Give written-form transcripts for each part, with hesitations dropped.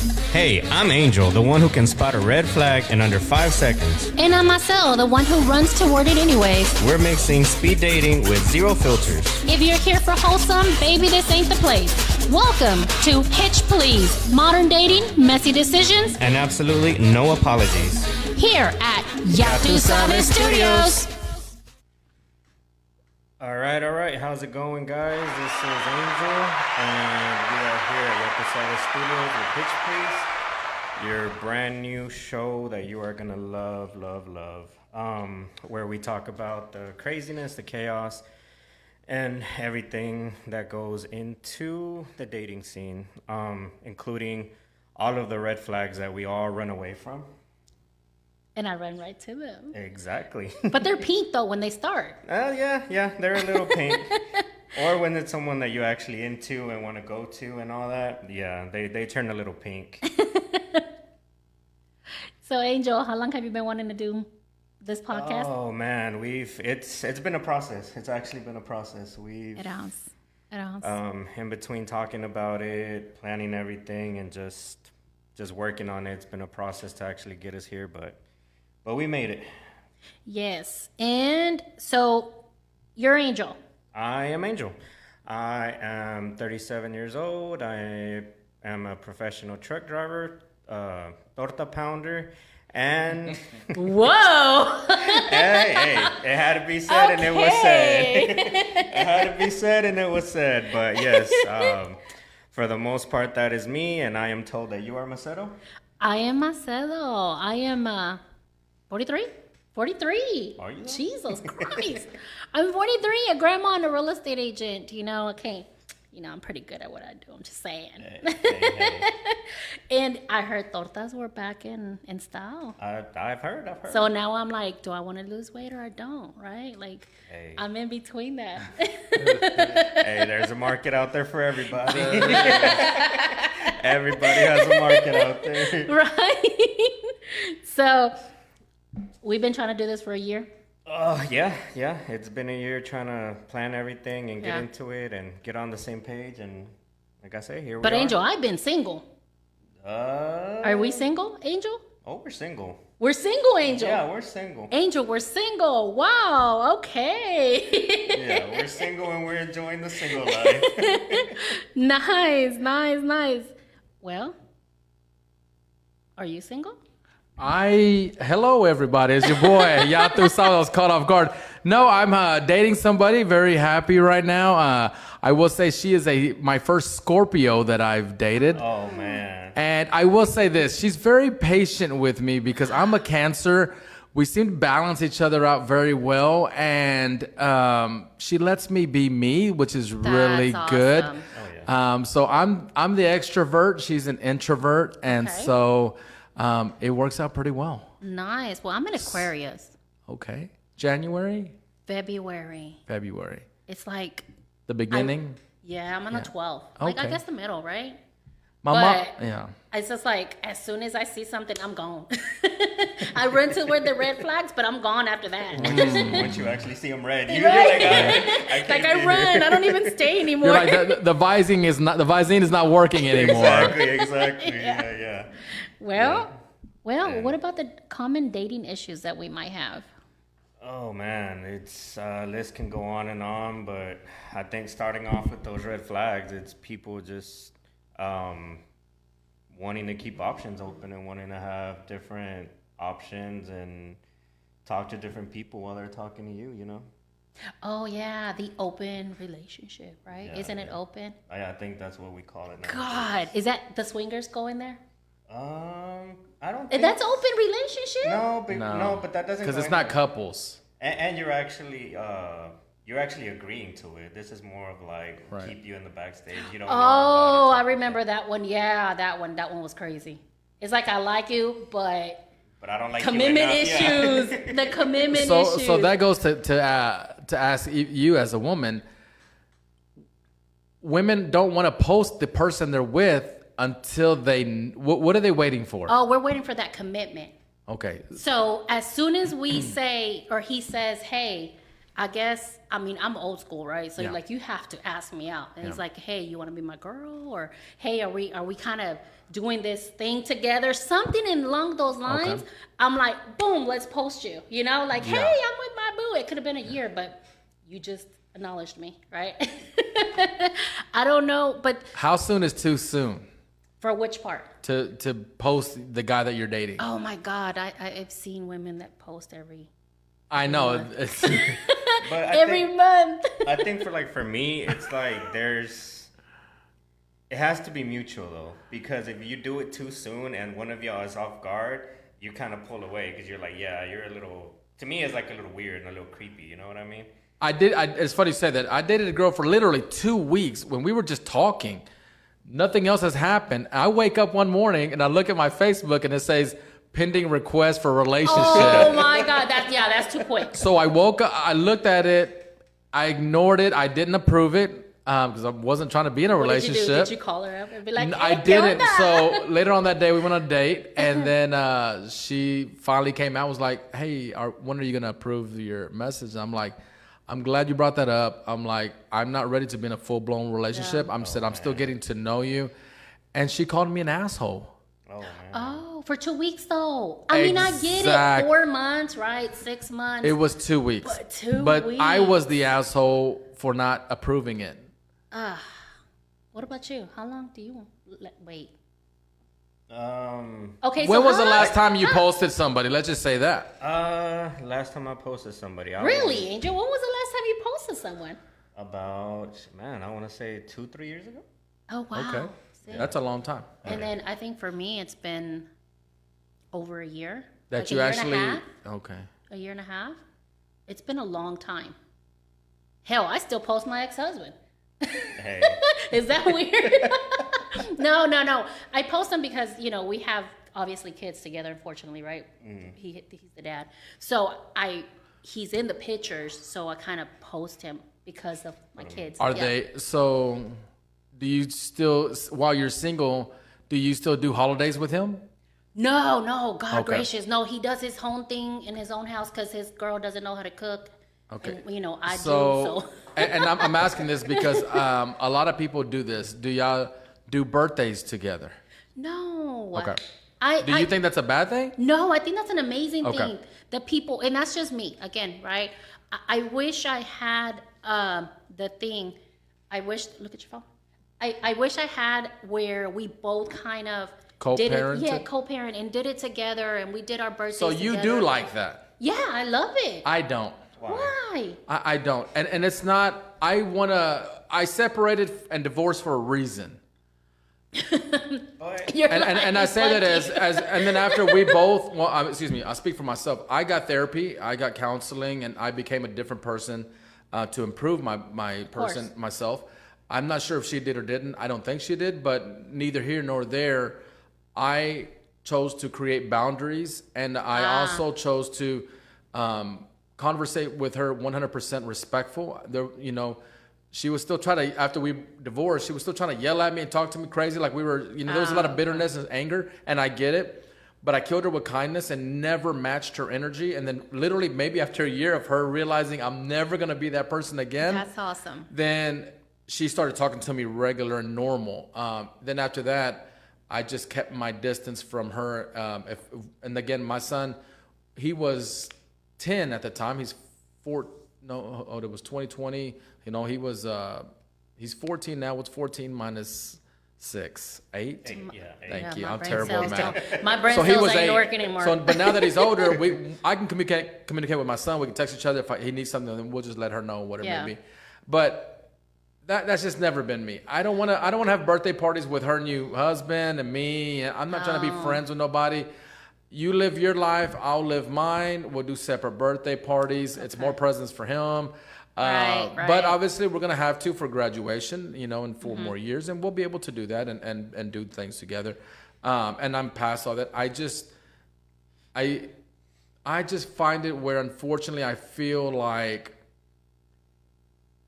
Hey, I'm Angel, the one who can spot a red flag in under 5 seconds. And I'm Marcel, the one who runs toward it anyways. We're mixing speed dating with zero filters. If you're here for wholesome, baby, this ain't the place. Welcome to Hitch, Please. Modern dating, messy decisions, And absolutely no apologies. here at Yatu Service Studios. All right. How's it going, guys? This is Angel, and we are here at Yakuza Studios with Hitch, Please, your brand new show that you are gonna love. Where we talk about the craziness, the chaos, and everything that goes into the dating scene, including all of the red flags that we all run away from. And I run right to them. Exactly. But they're pink, though, when they start. Yeah, they're a little pink. Or when it's someone that you're actually into and want to go to and all that, yeah, they turn a little pink. So, Angel, how long have you been wanting to do this podcast? Oh man, it's been a process. It's actually been a process. It has. In between talking about it, planning everything, and just working on it, it's been a process to actually get us here, but we made it. Yes. And so, you're Angel. I am Angel. I am 37 years old. I am a professional truck driver, torta pounder, and Whoa! hey, it had to be said and it was said. It had to be said and it was said. But yes, for the most part, that is me, and I am told that you are Macedo. I am Macedo. I am 43? 43. Are you? Jesus Christ. I'm 43, a grandma and a real estate agent. Okay. I'm pretty good at what I do. I'm just saying. Hey. And I heard tortas were back in style. I've heard. So now I'm like, do I want to lose weight or I don't, right? Like, Hey. I'm in between that. Hey, there's a market out there for everybody. Everybody has a market out there. Right? So, we've been trying to do this for a year. Yeah. It's been a year trying to plan everything and get Yeah. into it and get on the same page. And like I say, here we are. But Angel, I've been single. Are we single, Angel? Oh, we're single. We're single, Angel. Yeah, we're single. Angel, we're single. Wow, okay. Yeah, we're single and we're enjoying the single life. Nice. Well, are you single? Hello everybody, it's your boy Yatu Sao. I was caught off guard. No, I'm dating somebody. Very happy right now. I will say she is my first Scorpio that I've dated. Oh man. And I will say this: she's very patient with me because I'm a Cancer. We seem to balance each other out very well, and she lets me be me, which is really That's good. awesome. Oh yeah. So I'm the extrovert. She's an introvert, and Okay. so it works out pretty well. Nice. Well, I'm an Aquarius. Okay. January? February. It's like, The beginning? I'm on the 12th. Like, I Okay. guess the middle, right? My mom. But- Yeah. It's just like, as soon as I see something, I'm gone. I run toward the red flags, but I'm gone after that. Once you actually see them red, you're Right. like, I can't Like, I be run. here. I don't even stay anymore. You're like the Visine is not working anymore. Exactly. Yeah. Well, Yeah. what about the common dating issues that we might have? Oh man, it's list can go on and on, but I think starting off with those red flags, it's people just wanting to keep options open and wanting to have different options and talk to different people while they're talking to you. Oh, yeah, the open relationship, right? Yeah, Isn't it yeah. open? I think that's what we call it now. God, is that the swingers going there? I don't think That's open relationship? no, but that doesn't Because go it's not anywhere. couples. And you're actually agreeing to it. This is more of like Right. keep you in the backstage. You don't. Oh, know I about it. remember that one. Yeah, that one was crazy. It's like, I like you, but But I don't like commitment you enough. Yeah. issues. The commitment So issues. so that goes to ask you as a woman. Women don't want to post the person they're with until what are they waiting for? Oh, we're waiting for that commitment. Okay. So as soon as we say, or he says, hey, I guess, I mean, I'm old school, right? So Yeah. like you have to ask me out. And it's Yeah. like, hey, you want to be my girl? Or hey, are we kind of doing this thing together? Something along those lines. Okay. I'm like, boom, let's post you. You know, like, Yeah. hey, I'm with my boo. It could have been a year, but you just acknowledged me, right? I don't know, but How soon is too soon for which part? to post the guy that you're dating? Oh my God, I've seen women that post every I know. It's, But I every think, month. I think for me, it's like it has to be mutual though, because if you do it too soon and one of y'all is off guard, you kind of pull away because you're like, yeah, you're a little. To me, it's like a little weird and a little creepy. You know what I mean? it's funny you say that. I dated a girl for literally 2 weeks when we were just talking. Nothing else has happened. I wake up one morning and I look at my Facebook and it says pending request for relationship. Oh my God, that's too quick. So I woke up, I looked at it, I ignored it, I didn't approve it because I wasn't trying to be in a What did you do? relationship. Did you call her up and be like, hey, I ¿qué didn't. onda? So later on that day, we went on a date, and then she finally came out. Was like, "Hey, when are you gonna approve your message?" And I'm like, "I'm glad you brought that up." I'm like, "I'm not ready to be in a full blown relationship." I'm still getting to know you, and she called me an asshole. Oh man. Oh, for 2 weeks though. I mean, I get it. Exact- 4 months, right? 6 months. It was 2 weeks, But 2 but I weeks. was the asshole for not approving it. What about you? How long do you wait? Um. Okay, so When was the how- last time you posted somebody? Let's just say that. Last time I posted somebody. I Really, was Angel? When was the last time you posted someone? About I want to say 2-3 years ago. Oh wow. Okay, See? that's a long time. And then I think for me, it's been over a year. That Like you a year actually and a half. okay. A year and a half. It's been a long time. Hell, I still post my ex-husband. Hey. Is that weird? No. I post them because, we have obviously kids together, unfortunately, right? He's the dad. So he's in the pictures, so I kind of post him because of my kids. Are Yeah. they so? Do you still, while you're single, do you still do holidays with him? No, God Okay. gracious. No, he does his own thing in his own house because his girl doesn't know how to cook. Okay. And, I do, So, so. and I'm asking this because a lot of people do this. Do y'all do birthdays together? No. Okay. I Do you think that's a bad thing? No, I think that's an amazing Okay. thing. The people, and that's just me again, right? I wish I had the thing. Look at your phone. I wish I had where we both kind of did it. Co-parented? Yeah, co-parent and did it together, and we did our birthdays. So you together. do like that? Yeah, I love it. I don't. Why? I don't. And it's not. I separated and divorced for a reason. You're And I like, say that lucky. as and then after we both, excuse me, I speak for myself. I got therapy, I got counseling, and I became a different person to improve my person, course. myself. I'm not sure if she did or didn't. I don't think she did, but neither here nor there. I chose to create boundaries, and I also chose to conversate with her 100% respectful. She was still trying to, after we divorced, she was still trying to yell at me and talk to me crazy. Like we were, there was a lot of bitterness and anger, and I get it. But I killed her with kindness and never matched her energy. And then literally maybe after a year of her realizing I'm never going to be that person again. That's awesome. Then she started talking to me regular and normal. Then after that, I just kept my distance from her. And again, my son, he was 10 at the time. He's 4. No, it was 2020. He was. He's 14 now. What's 14 minus 6? 8. Yeah. Thank you. my I'm brain terrible at cells math. don't- My brain So he cells was ain't 8. working anymore. So, but now that he's older, I can communicate with my son. We can text each other if he needs something. Then we'll just let her know whatever it may be. But that's just never been me. I don't want to have birthday parties with her new husband and me. I'm not trying to be friends with nobody. You live your life, I'll live mine. We'll do separate birthday parties. It's more presents for him. Right. But obviously we're gonna have to for graduation, in 4 more years, and we'll be able to do that and do things together. And I'm past all that. I just find it where unfortunately I feel like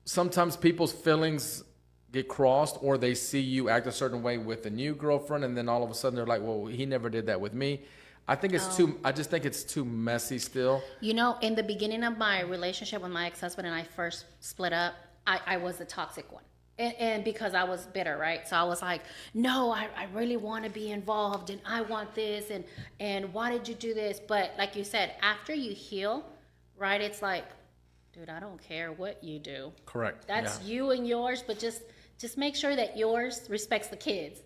sometimes people's feelings get crossed, or they see you act a certain way with a new girlfriend, and then all of a sudden they're like, well, he never did that with me. I think it's too. I just think it's too messy still. You know, in the beginning of my relationship with my ex-husband and I first split up, I was the toxic one. And because I was bitter, right? So I was like, no, I really want to be involved and I want this and why did you do this? But like you said, after you heal, right, it's like, dude, I don't care what you do. Correct. That's you and yours, but just make sure that yours respects the kids.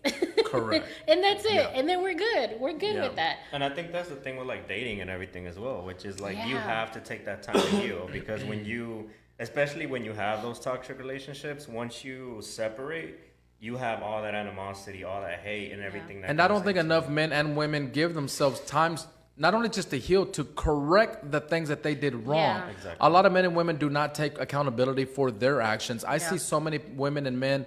Correct. And that's it. Yeah. And then we're good. We're good with that. And I think that's the thing with like dating and everything as well, which is like you Yeah. have to take that time to heal because when you, especially when you have those toxic relationships, once you separate, you have all that animosity, all that hate, and everything. That And I don't comes think into enough men and women give themselves times not only just to heal, to correct the things that they did wrong. Yeah. Exactly. A lot of men and women do not take accountability for their actions. I see so many women and men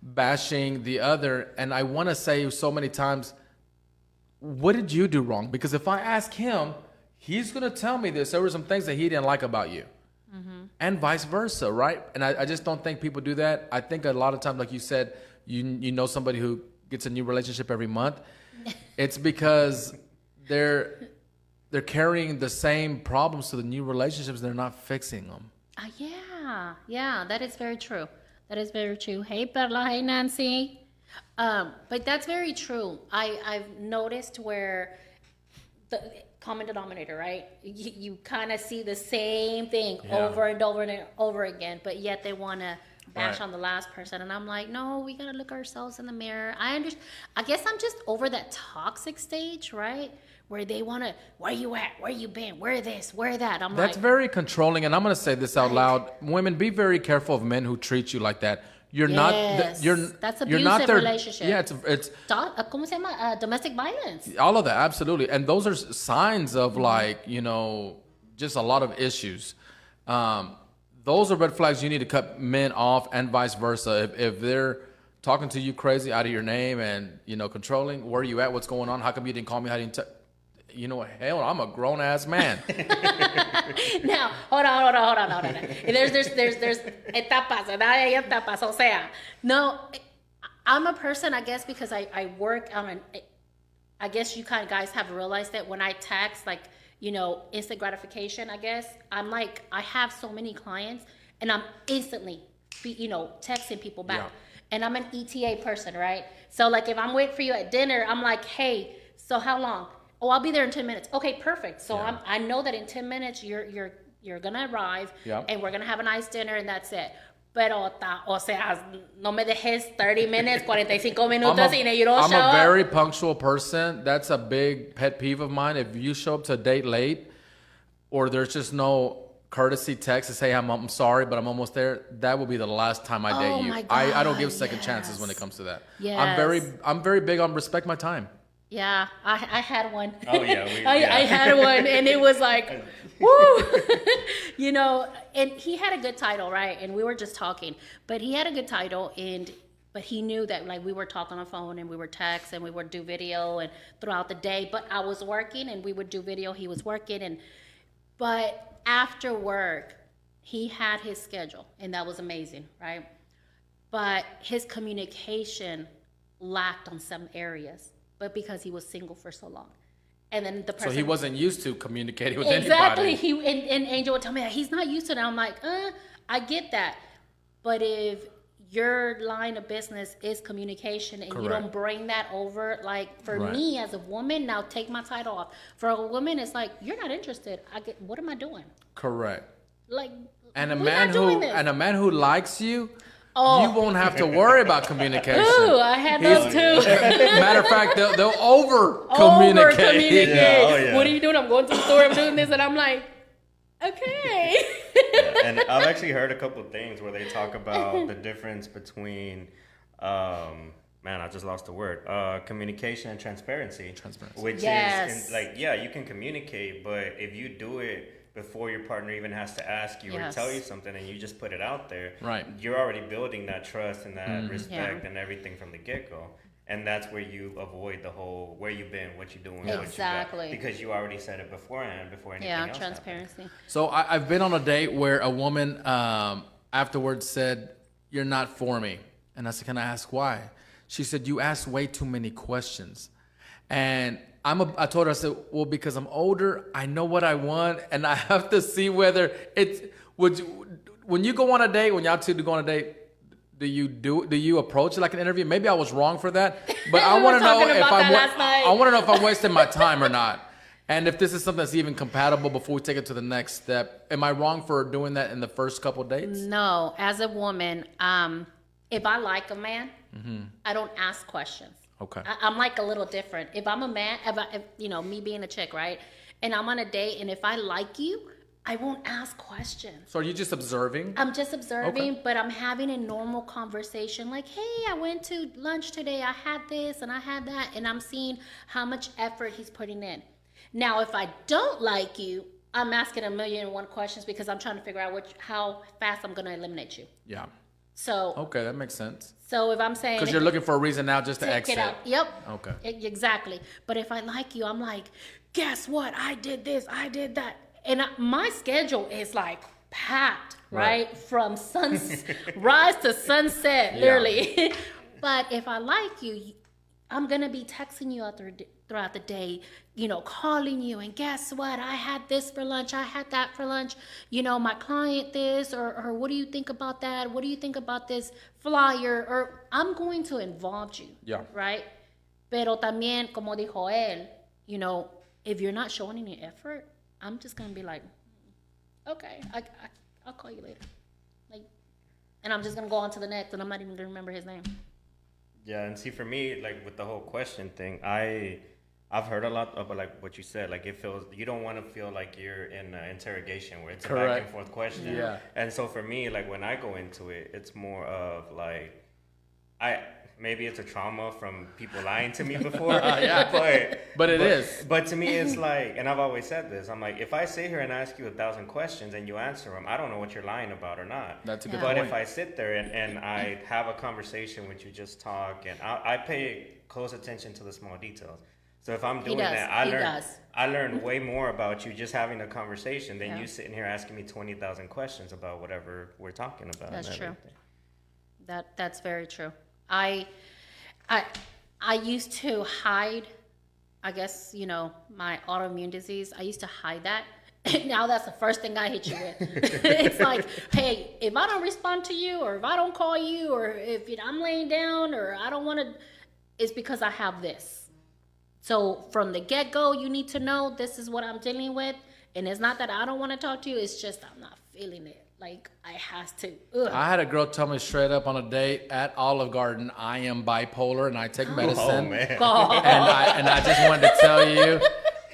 bashing the other, and I want to say so many times, what did you do wrong? Because if I ask him, he's going to tell me this. There were some things that he didn't like about you. And vice versa, right? And I just don't think people do that. I think a lot of times, like you said, you know somebody who gets a new relationship every month. It's because they're carrying the same problems to the new relationships. They're not fixing them. Yeah, that is very true. That is very true. Hey, Perla. Hey, Nancy. But that's very true. I've noticed where the common denominator, right? You kind of see the same thing over and over and over again, but yet they want to bash on the last person. And I'm like, no, we got to look ourselves in the mirror. I guess I'm just over that toxic stage, right? Where they want to, where you at? Where you been? Where this? Where that? That's very controlling, and I'm going to say this out loud. Women, be very careful of men who treat you like that. You're not. That's you're not abusive their relationship. Yeah, it's ¿Cómo se llama? Domestic violence. all of that, absolutely, and those are signs of like just a lot of issues. Those are red flags you need to cut men off, and vice versa. If they're talking to you crazy out of your name and controlling, where are you at? What's going on? How come you didn't call me? How didn't you know what? Hell, I'm a grown ass man. Now, hold on. There's etapas, ¿verdad? Hay etapas. O sea, no, I'm a person, I guess, because I work. I guess you kind of guys have realized that when I text, like, instant gratification, I guess, I'm like, I have so many clients and I'm instantly, texting people back. Yeah. And I'm an ETA person, right? So like if I'm waiting for you at dinner, I'm like, hey, so how long? Oh, I'll be there in 10 minutes. Okay, perfect. So I know that in 10 minutes you're gonna arrive and we're gonna have a nice dinner and that's it. Pero, o sea, no me dejes 30 minutes, 45 minutos, and you don't show up. I'm a very punctual person. That's a big pet peeve of mine. If you show up to a date late, or there's just no courtesy text to say I'm sorry, but I'm almost there, that will be the last time I date you. My I don't God, give second chances when it comes to that. Yes. I'm very big on respect my time. Yeah, I had one. Oh, yeah. I had one, and it was like, woo! And he had a good title, right? And we were just talking, but he had a good title, but he knew that like we were talking on the phone and we were text and we would do video and throughout the day. But I was working and we would do video. He was working, but after work, he had his schedule, and that was amazing, right? But his communication lacked on some areas. But because he was single for so long. And then the person... So he wasn't used to communicating with anybody. Exactly. And Angel would tell me that he's not used to that. I'm like, I get that. But if your line of business is communication and you don't bring that over, like for me as a woman, now take my title off. For a woman, it's like, you're not interested. What am I doing? Correct. Like, and a we're man who likes you, you won't have to worry about communication. Ooh, I had those too. Matter of fact, they'll over communicate. Yeah. What are you doing? I'm going to the store. I'm doing this, and I'm like, okay. And I've actually heard a couple of things where they talk about the difference between, I just lost the word. Communication and transparency. Which is you can communicate, but if you do it before your partner even has to ask you or tell you something and you just put it out there, you're already building that trust and that respect and everything from the get-go. And that's where you avoid the whole where you been, what you doing, what you got, because you already said it beforehand before anything else transparency. happened. So I've been on a date where a woman afterwards said, "You're not for me." And I said, "Can I ask why?" She said, "You ask way too many questions." And I told her, I said, well, because I'm older, I know what I want, and I have to see whether it's, when you go on a date, when y'all two go on a date, do you approach it like an interview? Maybe I was wrong for that, but I want to know if I want to know if I'm wasting my time or not. And if this is something that's even compatible before we take it to the next step. Am I wrong for doing that in the first couple dates? No, as a woman, if I like a man, I don't ask questions. Okay. I'm like a little different. If I'm a man, if you know, me being a chick, right? And I'm on a date, and if I like you, I won't ask questions. So are you just observing? I'm just observing, but I'm having a normal conversation. Like, hey, I went to lunch today. I had this and I had that. And I'm seeing how much effort he's putting in. Now, if I don't like you, I'm asking 1,000,001 questions because I'm trying to figure out how fast I'm going to eliminate you. Yeah. So. Okay, that makes sense. So if I'm saying. Because you're looking for a reason now just to exit. Get out. Yep. Okay. Exactly. But if I like you, I'm like, guess what? I did this. I did that. And my schedule is like packed, right? From rise to sunset, literally. But if I like you, I'm going to be texting you throughout the day, you know, calling you. And guess what? I had this for lunch. I had that for lunch. You know, my client this, or what do you think about that? What do you think about this flyer? Or I'm going to involve you, right? Pero también, como dijo él, you know, if you're not showing any effort, I'm just gonna be like, okay, I'll call you later, like, and I'm just gonna go on to the next, and I'm not even gonna remember his name. Yeah, and see, for me, like with the whole question thing, I've heard a lot about like what you said. Like it feels, you don't want to feel like you're in an interrogation where it's a back and forth question. Yeah. And so for me, like when I go into it, it's more of like maybe it's a trauma from people lying to me before. But it is. But to me, it's like, and I've always said this, I'm like, if I sit here and ask you 1,000 questions and you answer them, I don't know what you're lying about or not. That's a good point. But if I sit there and I have a conversation with you, just talk, and I pay close attention to the small details. So if I'm doing that, I learn way more about you just having a conversation than you sitting here asking me 20,000 questions about whatever we're talking about. That's true. That's very true. I used to hide, I guess, you know, my autoimmune disease. I used to hide that. Now that's the first thing I hit you with. It's like, hey, if I don't respond to you, or if I don't call you, or if I'm laying down, or I don't want to, it's because I have this. So from the get-go, you need to know this is what I'm dealing with. And it's not that I don't want to talk to you. It's just I'm not feeling it. Like, I have to. Ugh. I had a girl tell me straight up on a date at Olive Garden, I am bipolar and I take medicine. Oh, man. And I just wanted to tell you.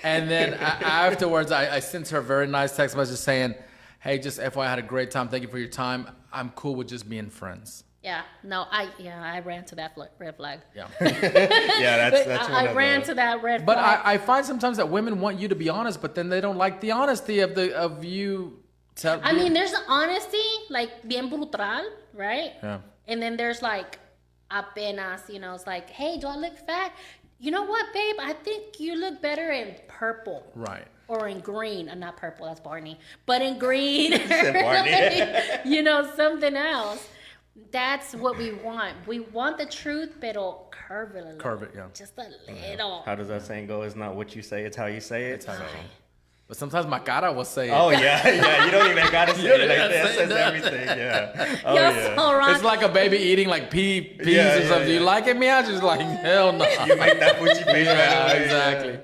And then afterwards, I sent her a very nice text message saying, hey, just FYI, I had a great time. Thank you for your time. I'm cool with just being friends. Yeah, no, I ran to that red flag. Yeah. That's I ran to that red flag. But I find sometimes that women want you to be honest, but then they don't like the honesty of you. I mean, there's the honesty, like bien brutal, right? Yeah. And then there's like apenas, you know, it's like, hey, do I look fat? You know what, babe? I think you look better in purple. Right. Or in green. Not purple, that's Barney. But in green. Barney. You know, something else. That's what we want. We want the truth, pero curve it a little. Curve it, yeah. Just a little. How does that saying go? It's not what you say, it's how you say it. It's how you say it. But sometimes my cara will say it. Oh, yeah. You don't even gotta say it like that. It says everything, yeah. Oh, yeah. It's like a baby eating like peas or something. You like it, Mia? Just like, hell no. You make that Fuji face right away. Exactly.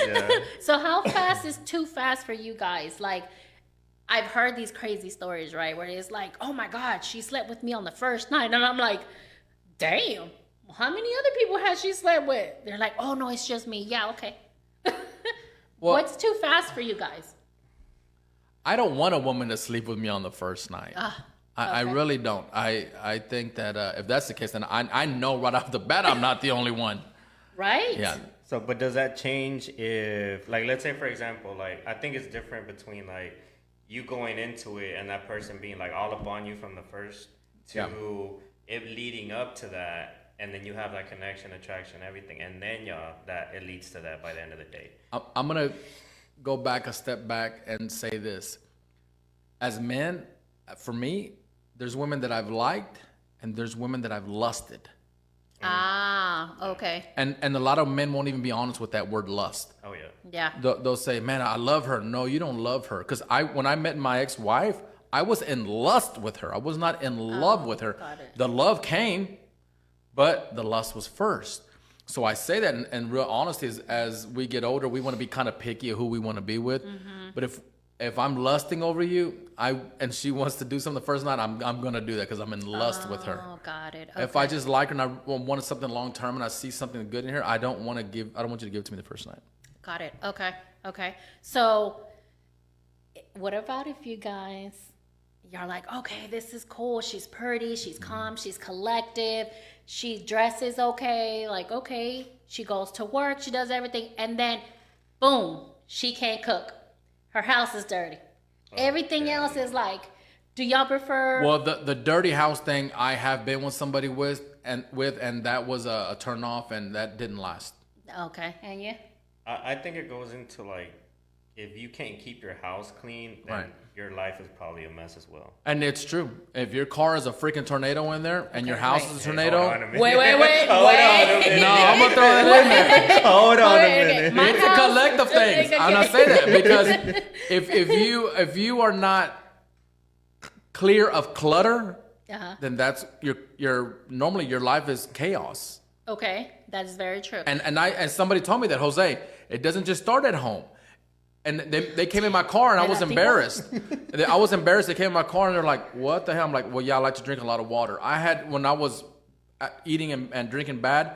Yeah. So how fast is too fast for you guys? Like, I've heard these crazy stories, right? Where it's like, oh my God, she slept with me on the first night. And I'm like, damn, how many other people has she slept with? They're like, oh no, it's just me. Yeah, okay. Well, what's too fast for you guys? I don't want a woman to sleep with me on the first night. I really don't. I think that if that's the case, then I know right off the bat I'm not the only one. Right? Yeah. So, but does that change if, like, let's say, for example, like, I think it's different between, like, you going into it and that person being, like, all up on you from the first to it leading up to that. And then you have that connection, attraction, everything. And then, it leads to that by the end of the day. I'm going to go back a step back and say this. As men, for me, there's women that I've liked and there's women that I've lusted. Ah, okay. And a lot of men won't even be honest with that word lust. Oh yeah. Yeah. They'll say, "Man, I love her." No, you don't love her. Because when I met my ex-wife, I was in lust with her. I was not in love with her. Got it. The love came, but the lust was first. So I say that in real honesty is as we get older, we want to be kind of picky of who we want to be with. But if I'm lusting over you, and she wants to do something the first night, I'm gonna do that because I'm in lust with her. Oh, got it. Okay. If I just like her and I wanted something long term and I see something good in her, I don't want you to give it to me the first night. Got it. Okay. Okay. So, what about if you guys, you're like, okay, this is cool. She's pretty. She's calm. She's collective. She dresses okay. Like, okay. She goes to work. She does everything. And then, boom, she can't cook. Her house is dirty. Everything else is like, do y'all prefer? Well, the dirty house thing, I have been with somebody with, and that was a turn off, and that didn't last. Okay. And you? I think it goes into like, if you can't keep your house clean, then Right. your life is probably a mess as well. And it's true. If your car is a freaking tornado in there and your Okay, house wait. is a tornado, Hold on a minute. Wait. Hold on a minute. no, I'm gonna throw that in there. Hold on a Okay, minute. my It's a house- collective thing. Okay. I'm not saying that because if you are not clear of clutter, Uh-huh. then that's your normally your life is chaos. Okay. That is very true. And somebody told me that, Jose, it doesn't just start at home. And they came in my car and I was embarrassed. I was embarrassed. They came in my car and they're like, "What the hell?" I'm like, "Well, yeah, I like to drink a lot of water." When I was eating and drinking bad,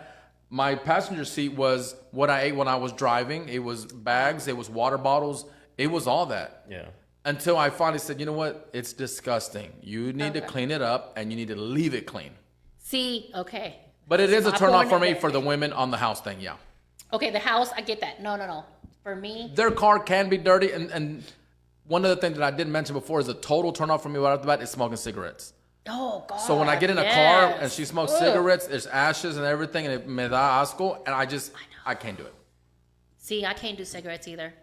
my passenger seat was what I ate when I was driving. It was bags, it was water bottles, it was all that. Yeah. Until I finally said, "You know what? It's disgusting. You need to clean it up and you need to leave it clean." See, okay. But it is a My turn off point for is me that- for the women on the house thing, yeah. Okay, the house, I get that. No. For me, Their car can be dirty, and one of the things that I didn't mention before is a total turn off for me right off the bat is smoking cigarettes. oh God. So when I get in a yes. car and she smokes Ugh. cigarettes, there's ashes and everything, and it me da asco, and I can't do it. See, I can't do cigarettes either.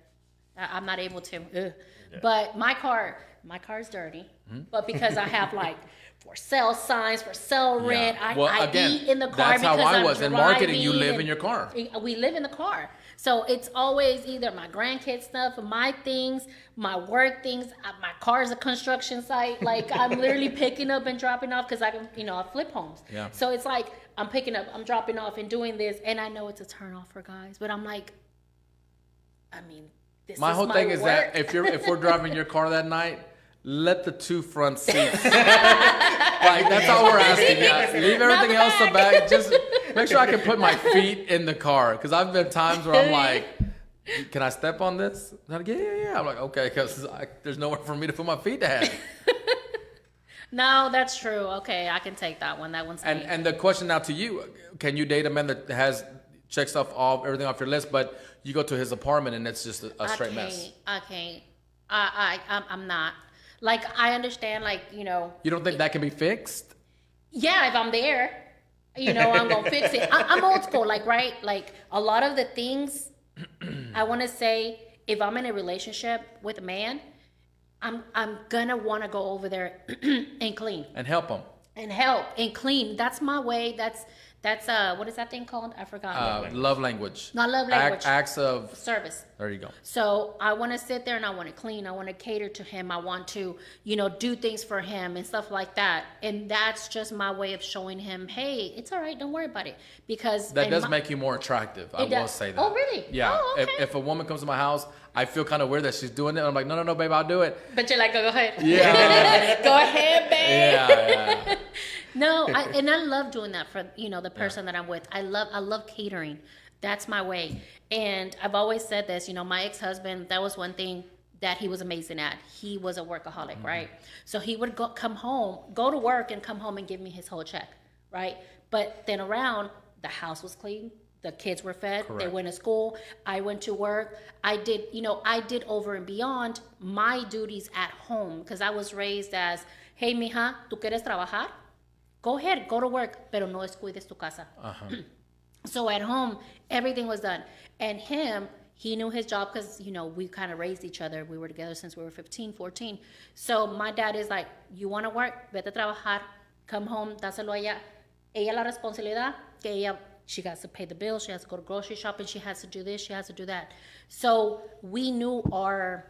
I'm not able to. Ugh. But my car's dirty. Hmm? But because I have like for sale signs, for sale rent, Well, I again, eat in the car that's how because I I'm was. In marketing, you driving live and in your car. We live in the car. So it's always either my grandkids stuff, my things, my work things. My car's a construction site. Like I'm literally picking up and dropping off because I can, I flip homes. Yeah. So it's like I'm picking up, I'm dropping off and doing this. And I know it's a turn off for guys, but I'm like, I mean, this My is whole my thing is that work. if we're driving your car that night, let the two front seats. Like that's all we're asking. Yeah. Leave everything else the back. Just make sure I can put my feet in the car. Because I've been times where I'm like, "Can I step on this?" They're like, yeah. I'm like, okay, because there's nowhere for me to put my feet to have. No, that's true. Okay, I can take that one. That one's me. And the question now to you: can you date a man that has checks off everything off your list, but you go to his apartment and it's just a straight mess? I can't. I'm not. Like I understand. Like You don't think that can be fixed? yeah, if I'm there, I'm gonna fix it. I'm old school. Like right. Like a lot of the things I want to say. If I'm in a relationship with a man, I'm gonna want to go over there and clean And help them. and help and clean. That's my way. That's what is that thing called? I forgot. Love language. Not love language. Acts of. Service. There you go. So I want to sit there and I want to clean. I want to cater to him. I want to, do things for him and stuff like that. And that's just my way of showing him, hey, it's all right. Don't worry about it. Because That does make you more attractive. I will does. say that. Oh, really? Yeah. Oh, okay. If a woman comes to my house, I feel kind of weird that she's doing it. I'm like, no, babe, I'll do it. But you're like, go ahead. Yeah. Go ahead, babe. Yeah. No, I love doing that for the person that I'm with. I love catering. That's my way. And I've always said this. My ex-husband. That was one thing that he was amazing at. He was a workaholic, right? So he would go to work, and come home and give me his whole check, right? But then around the house was clean. The kids were fed. Correct. They went to school. I went to work. I did over and beyond my duties at home because I was raised as, hey, mija, ¿tú quieres trabajar? Go ahead, go to work, pero no descuides tu casa. So at home, everything was done. And he knew his job because, we kind of raised each other. We were together since we were 15, 14. So my dad is like, you want to work? Vete a trabajar. Come home, dáselo allá. ella la responsabilidad que ella, she has to pay the bills, she has to go to grocery shopping, she has to do this, she has to do that. So we knew our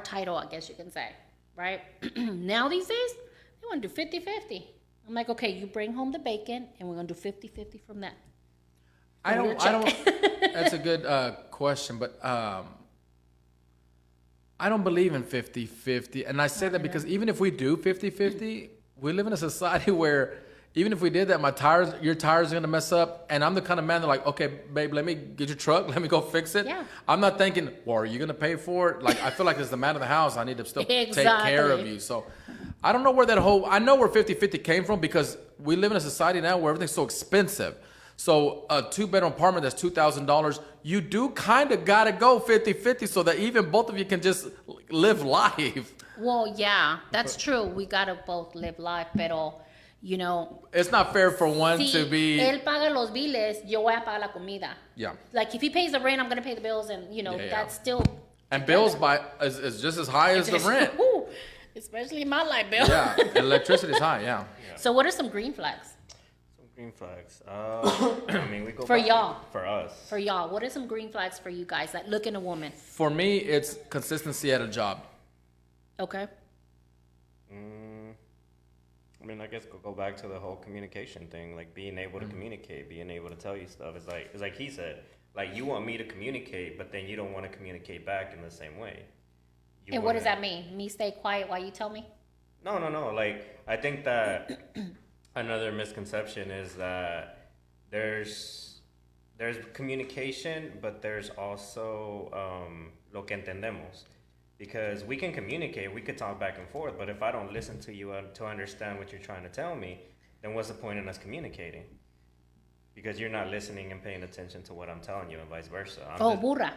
title, I guess you can say, right? Now these days, they want to do 50-50. I'm like, okay, you bring home the bacon, and we're going to do 50-50 from that. I don't, that's a good question, but I don't believe in 50-50. And I say that because even if we do 50-50, we live in a society where even if we did that, your tires are going to mess up. And I'm the kind of man that like, okay, babe, let me get your truck. Let me go fix it. Yeah. I'm not thinking, well, are you going to pay for it? Like, I feel like as the man of the house, I need to still take care of you. So I don't know where I know where 50-50 came from because we live in a society now where everything's so expensive. So a 2-bedroom apartment that's $2,000, you do kind of got to go 50-50 so that even both of you can just live life. Well, yeah, that's true. We got to both live life, pero, you know. It's not fair for one to be. Él paga los biles, yo voy a pagar la comida. Yeah. Like if he pays the rent, I'm going to pay the bills, and, you know, that's still. And bills is just as high as the rent. Especially my light bill. Yeah, electricity's high, yeah. So what are some green flags? Green flags. I mean, we go For back y'all. For us. For y'all, what are some green flags for you guys that look in a woman? For me, it's consistency at a job. Okay. I mean, I guess go back to the whole communication thing, like being able to communicate, being able to tell you stuff. It's like he said, like you want me to communicate, but then you don't want to communicate back in the same way. And what does that mean? Me stay quiet while you tell me? No. Like I think that another misconception is that there's communication, but there's also lo que entendemos. Because we can communicate, we could talk back and forth, but if I don't listen to you to understand what you're trying to tell me, then what's the point in us communicating? Because you're not listening and paying attention to what I'm telling you and vice versa. Burra.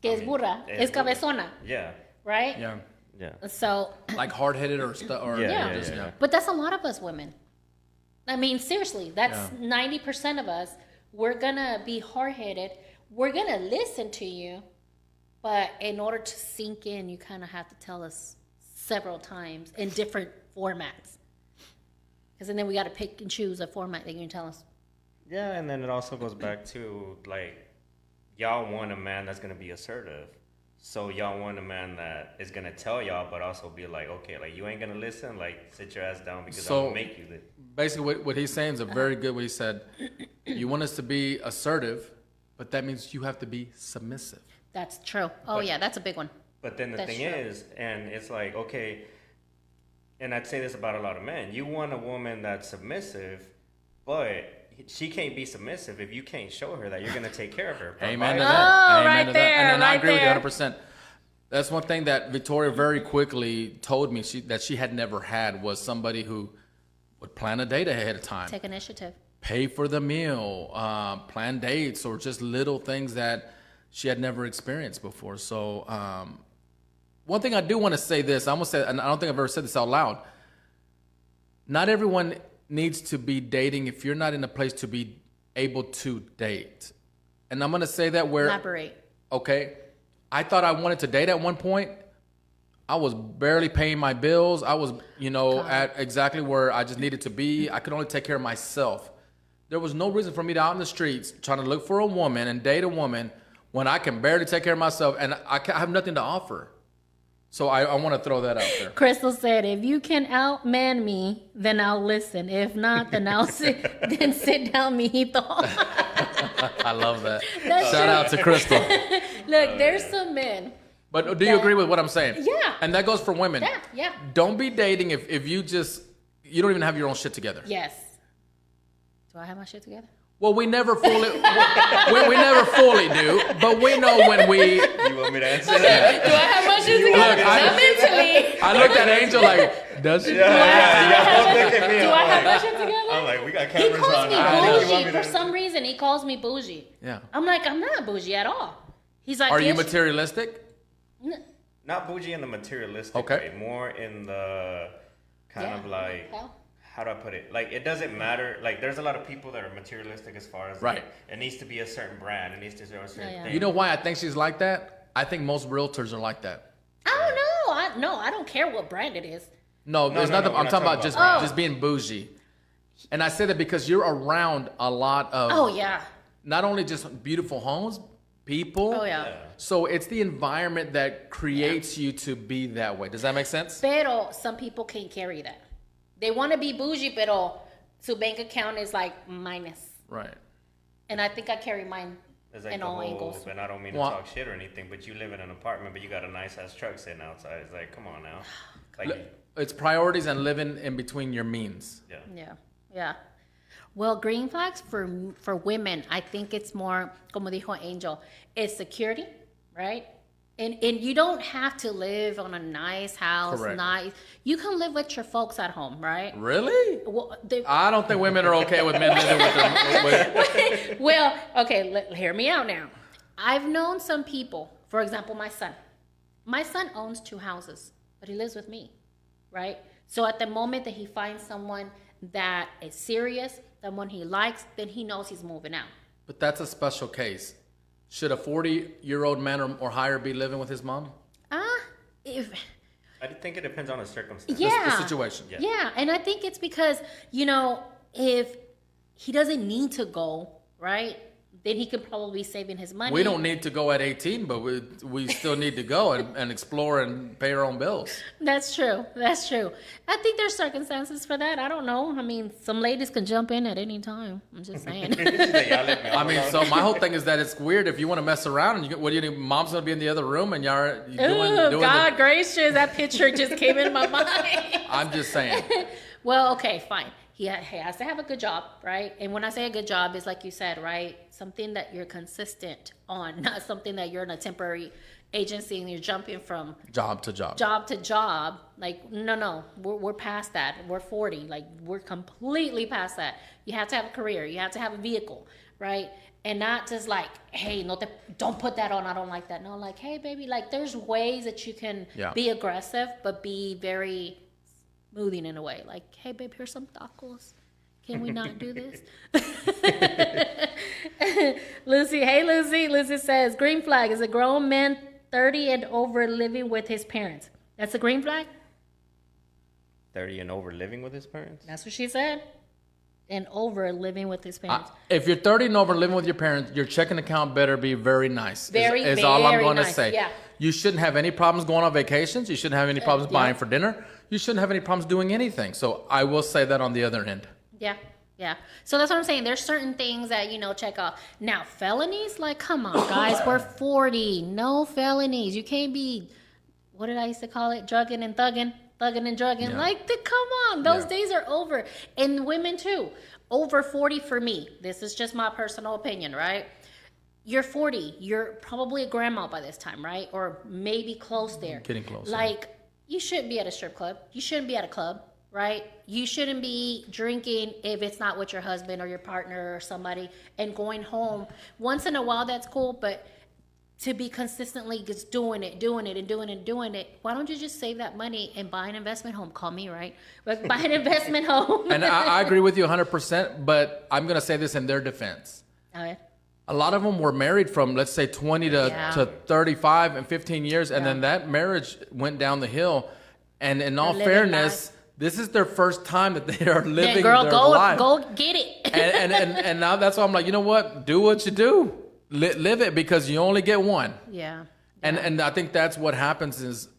Que es burra. Es cabezona. Yeah. Right? Yeah. Yeah. So. Like hard-headed or yeah. But that's a lot of us women. I mean, seriously, that's 90% of us. We're going to be hard-headed. We're going to listen to you. But in order to sink in, you kind of have to tell us several times in different formats. Because then we got to pick and choose a format that you can tell us. Yeah, and then it also goes back to, like, y'all want a man that's going to be assertive. So y'all want a man that is going to tell y'all, but also be like, okay, like, you ain't going to listen? Like, sit your ass down because I'm going to make you. Basically, what he's saying is a very good what he said. You want us to be assertive, but that means you have to be submissive. That's true. Oh, yeah, that's a big one. But then the thing is, and it's like, okay, and I'd say this about a lot of men. You want a woman that's submissive, but she can't be submissive if you can't show her that you're going to take care of her. Amen to that. Oh, Amen right to there, that. And I right agree there. with you 100%. That's one thing that Victoria very quickly told me that she had never had was somebody who would plan a date ahead of time. Take initiative. Pay for the meal, plan dates, or just little things that she had never experienced before. So one thing I do want to say this, I'm going to say, and I don't think I've ever said this out loud. Not everyone needs to be dating if you're not in a place to be able to date. And I'm going to say that where... Elaborate. Okay. I thought I wanted to date at one point. I was barely paying my bills. I was, at exactly where I just needed to be. I could only take care of myself. There was no reason for me to out in the streets trying to look for a woman and date a woman when I can barely take care of myself and I have nothing to offer. So I want to throw that out there. Crystal said, if you can outman me, then I'll listen. If not, then I'll sit down, mijito. I love that. That's Shout true. out to Crystal. Look, there's some men. But do you agree with what I'm saying? Yeah. And that goes for women. Yeah. Don't be dating if you don't even have your own shit together. Yes. Do I have my shit together? Well, we never fully we never fully do, but we know when we. You want me to answer that? Do I have my shit together? Look, Not mentally. I looked at Angel like, does she? Do I have my shit together? I'm like, we got He cameras calls on. me I think you want bougie. me For some reason, he calls me bougie. Yeah. I'm like, I'm not bougie at all. He's like, Are you yes. materialistic? Not bougie in the materialistic Okay. way, more in the kind of like, how do I put it? Like, it doesn't matter. Like, there's a lot of people that are materialistic as far as Right. like, it needs to be a certain brand. It needs to be a certain thing. You know why I think she's like that? I think most realtors are like that. I don't know. I don't care what brand it is. No, No, it's no, not. no, we're I'm not talking about talking about just being bougie. And I say that because you're around a lot of Oh yeah. not only just beautiful homes, people. Oh yeah. So it's the environment that creates you to be that way. Does that make sense? Pero some people can't carry that. They want to be bougie, pero su bank account is like minus. Right. And I think I carry mine It's like in the all whole, angles. and I don't mean to Well- talk shit or anything, but you live in an apartment, but you got a nice ass truck sitting outside. It's like, come on now. Like, It's priorities and living in between your means. yeah. Yeah, yeah. Well, green flags for women, I think it's more, como dijo Angel, it's security, right? And you don't have to live on a nice house, Correct. nice. You can live with your folks at home, right? Really? Well, I don't think women are okay with men living with them. well, okay, hear me out now. I've known some people, for example, my son. My son owns 2 houses, but he lives with me, right? So at the moment that he finds someone that is serious, someone he likes, then he knows he's moving out. But that's a special case. Should a 40-year-old man or higher be living with his mom? If I think it depends on the circumstance. yeah, The situation. yeah, and I think it's because if he doesn't need to go, right, then he could probably be saving his money. We don't need to go at 18, but we still need to go and explore and pay our own bills. That's true. That's true. I think there's circumstances for that. I don't know. I mean, some ladies can jump in at any time. I'm just saying. I mean, so my whole thing is that it's weird if you want to mess around and what do you think? Mom's gonna be in the other room and you're Ooh, doing God gracious! That picture just came in my mind. I'm just saying. Well, okay, fine. He has to have a good job, right? And when I say a good job, it's like you said, right? Something that you're consistent on, not something that you're in a temporary agency and you're jumping from Job to job. job to job. Like, no, we're past that. We're 40. Like, we're completely past that. You have to have a career. You have to have a vehicle, right? And not just like, hey, don't put that on. I don't like that. No, like, hey, baby, like, there's ways that you can Yeah. be aggressive, but be very smoothing in a way. Like, hey, babe, here's some tacos. Can we not do this? Lucy, hey, Lucy. Lucy says, green flag is a grown man 30 and over living with his parents. That's a green flag? 30 and over living with his parents? That's what she said. And over living with his parents. If you're 30 and over living with your parents, your checking account better be very nice. Is all I'm very going to nice, say. yeah. You shouldn't have any problems going on vacations. You shouldn't have any problems yeah. buying for dinner. You shouldn't have any problems doing anything. So I will say that on the other end. Yeah, yeah. So that's what I'm saying. There's certain things that, check off. Now, felonies, like, come on, guys. We're 40. No felonies. You can't be, what did I used to call it? Drugging and thugging and drugging. Yeah. Like, come on. Those Yeah. days are over. And women, too. Over 40 for me. This is just my personal opinion, right? You're 40. You're probably a grandma by this time, right? Or maybe close there. Getting close. Like, you shouldn't be at a strip club. You shouldn't be at a club, right? You shouldn't be drinking if it's not with your husband or your partner or somebody and going home. Once in a while, that's cool, but to be consistently just doing it, why don't you just save that money and buy an investment home? Call me, right? But buy an investment home. And I agree with you 100%, but I'm going to say this in their defense. Okay. A lot of them were married from, let's say, 20 to 35 and 15 years, and then that marriage went down the hill. And in all living fairness, this is their first time that they are living Girl, their go life. go get it. and now that's why I'm like, you know what? Do what you do. Live it because you only get one. Yeah. And I think that's what happens is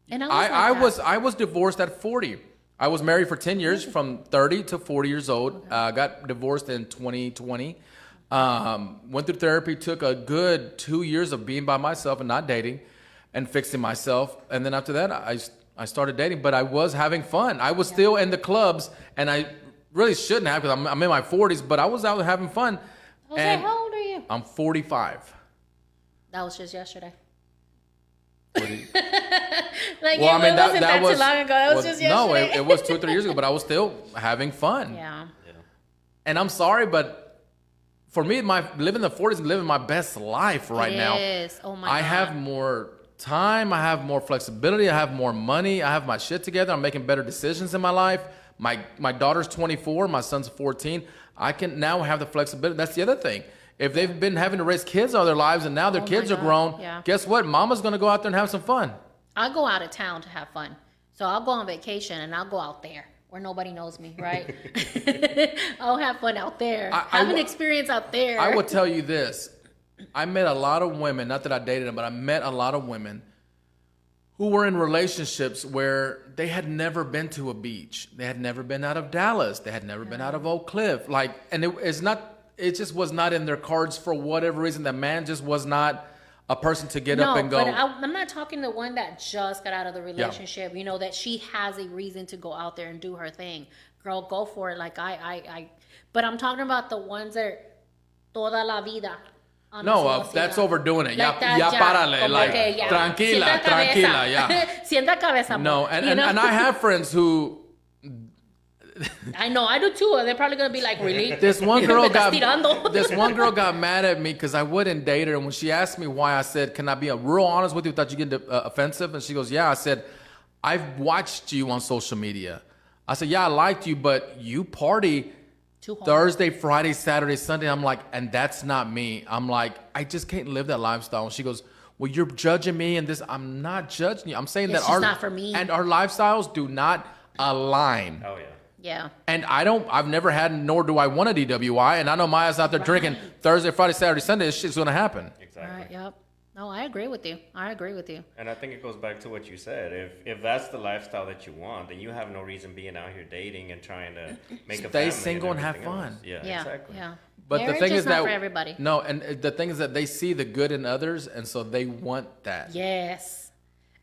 And I was divorced at 40. I was married for 10 years from 30 to 40 years old. Got divorced in 2020. Went through therapy, took a good 2 years of being by myself and not dating and fixing myself. And then after that, I started dating, but I was having fun. I was still in the clubs, and I really shouldn't have because I'm in my 40s, but I was out having fun. Jose, And how old are you? I'm 45. That was just yesterday. Well, It wasn't that too long ago. That was just yesterday. No, it was 2 or 3 years ago, but I was still having fun. Yeah. And I'm sorry, but for me, living in the 40s is living my best life right now. Yes. Oh my I God. have more time. I have more flexibility. I have more money. I have my shit together. I'm making better decisions in my life. My daughter's 24. My son's 14. I can now have the flexibility. That's the other thing. If they've been having to raise kids all their lives and now their Oh my kids are God. grown, Yeah. guess what? Mama's going to go out there and have some fun. I go out of town to have fun. So I'll go on vacation and I'll go out there. where nobody knows me, right? I'll have fun out there. I Have an experience out there. I will tell you this. I met a lot of women, not that I dated them, but I met a lot of women who were in relationships where they had never been to a beach. They had never been out of Dallas. They had never been out of Oak Cliff. Like, and it just was not in their cards for whatever reason. The man just was not a person to get up and go. But I'm not talking the one that just got out of the relationship. You know, that she has a reason to go out there and do her thing. Girl, go for it. Like but I'm talking about the ones that are toda la vida. No, that's overdoing it. Like ya párale. Like, tranquila, tranquila, yeah. Sienta cabeza. No, and I have friends who... I know, I do too. They're probably going to be like, really? This one girl got mad at me because I wouldn't date her. And when she asked me why, I said, can I be real honest with you without you getting offensive? And she goes, yeah. I said, I've watched you on social media. I said, yeah, I liked you, but you party Thursday, Friday, Saturday, Sunday. I'm like, and that's not me. I'm like, I just can't live that lifestyle. And she goes, well, you're judging me and this. I'm not judging you. I'm saying that not for me. And our lifestyles do not align. Oh, yeah. Yeah. And I've never had, nor do I want a DWI. And I know Maya's out there drinking Thursday, Friday, Saturday, Sunday. This shit's going to happen. Exactly. All right, yep. No, I agree with you. And I think it goes back to what you said. If that's the lifestyle that you want, then you have no reason being out here dating and trying to make a family. Stay single and have everything fun. else. Yeah, Yeah, exactly. yeah. But Marriage the thing is not that for everybody. No, and the thing is that they see the good in others, and so they want that. Yes.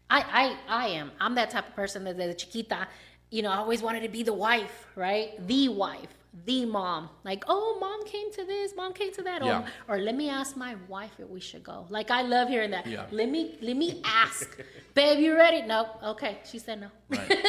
I am. I'm that type of person that the chiquita, you know, I always wanted to be the wife, right? The wife, the mom. Like, oh, mom came to this, mom came to that. Yeah. Or let me ask my wife if we should go. Like, I love hearing that. Yeah. Let me ask. Babe, you ready? No. Okay. She said no. Right.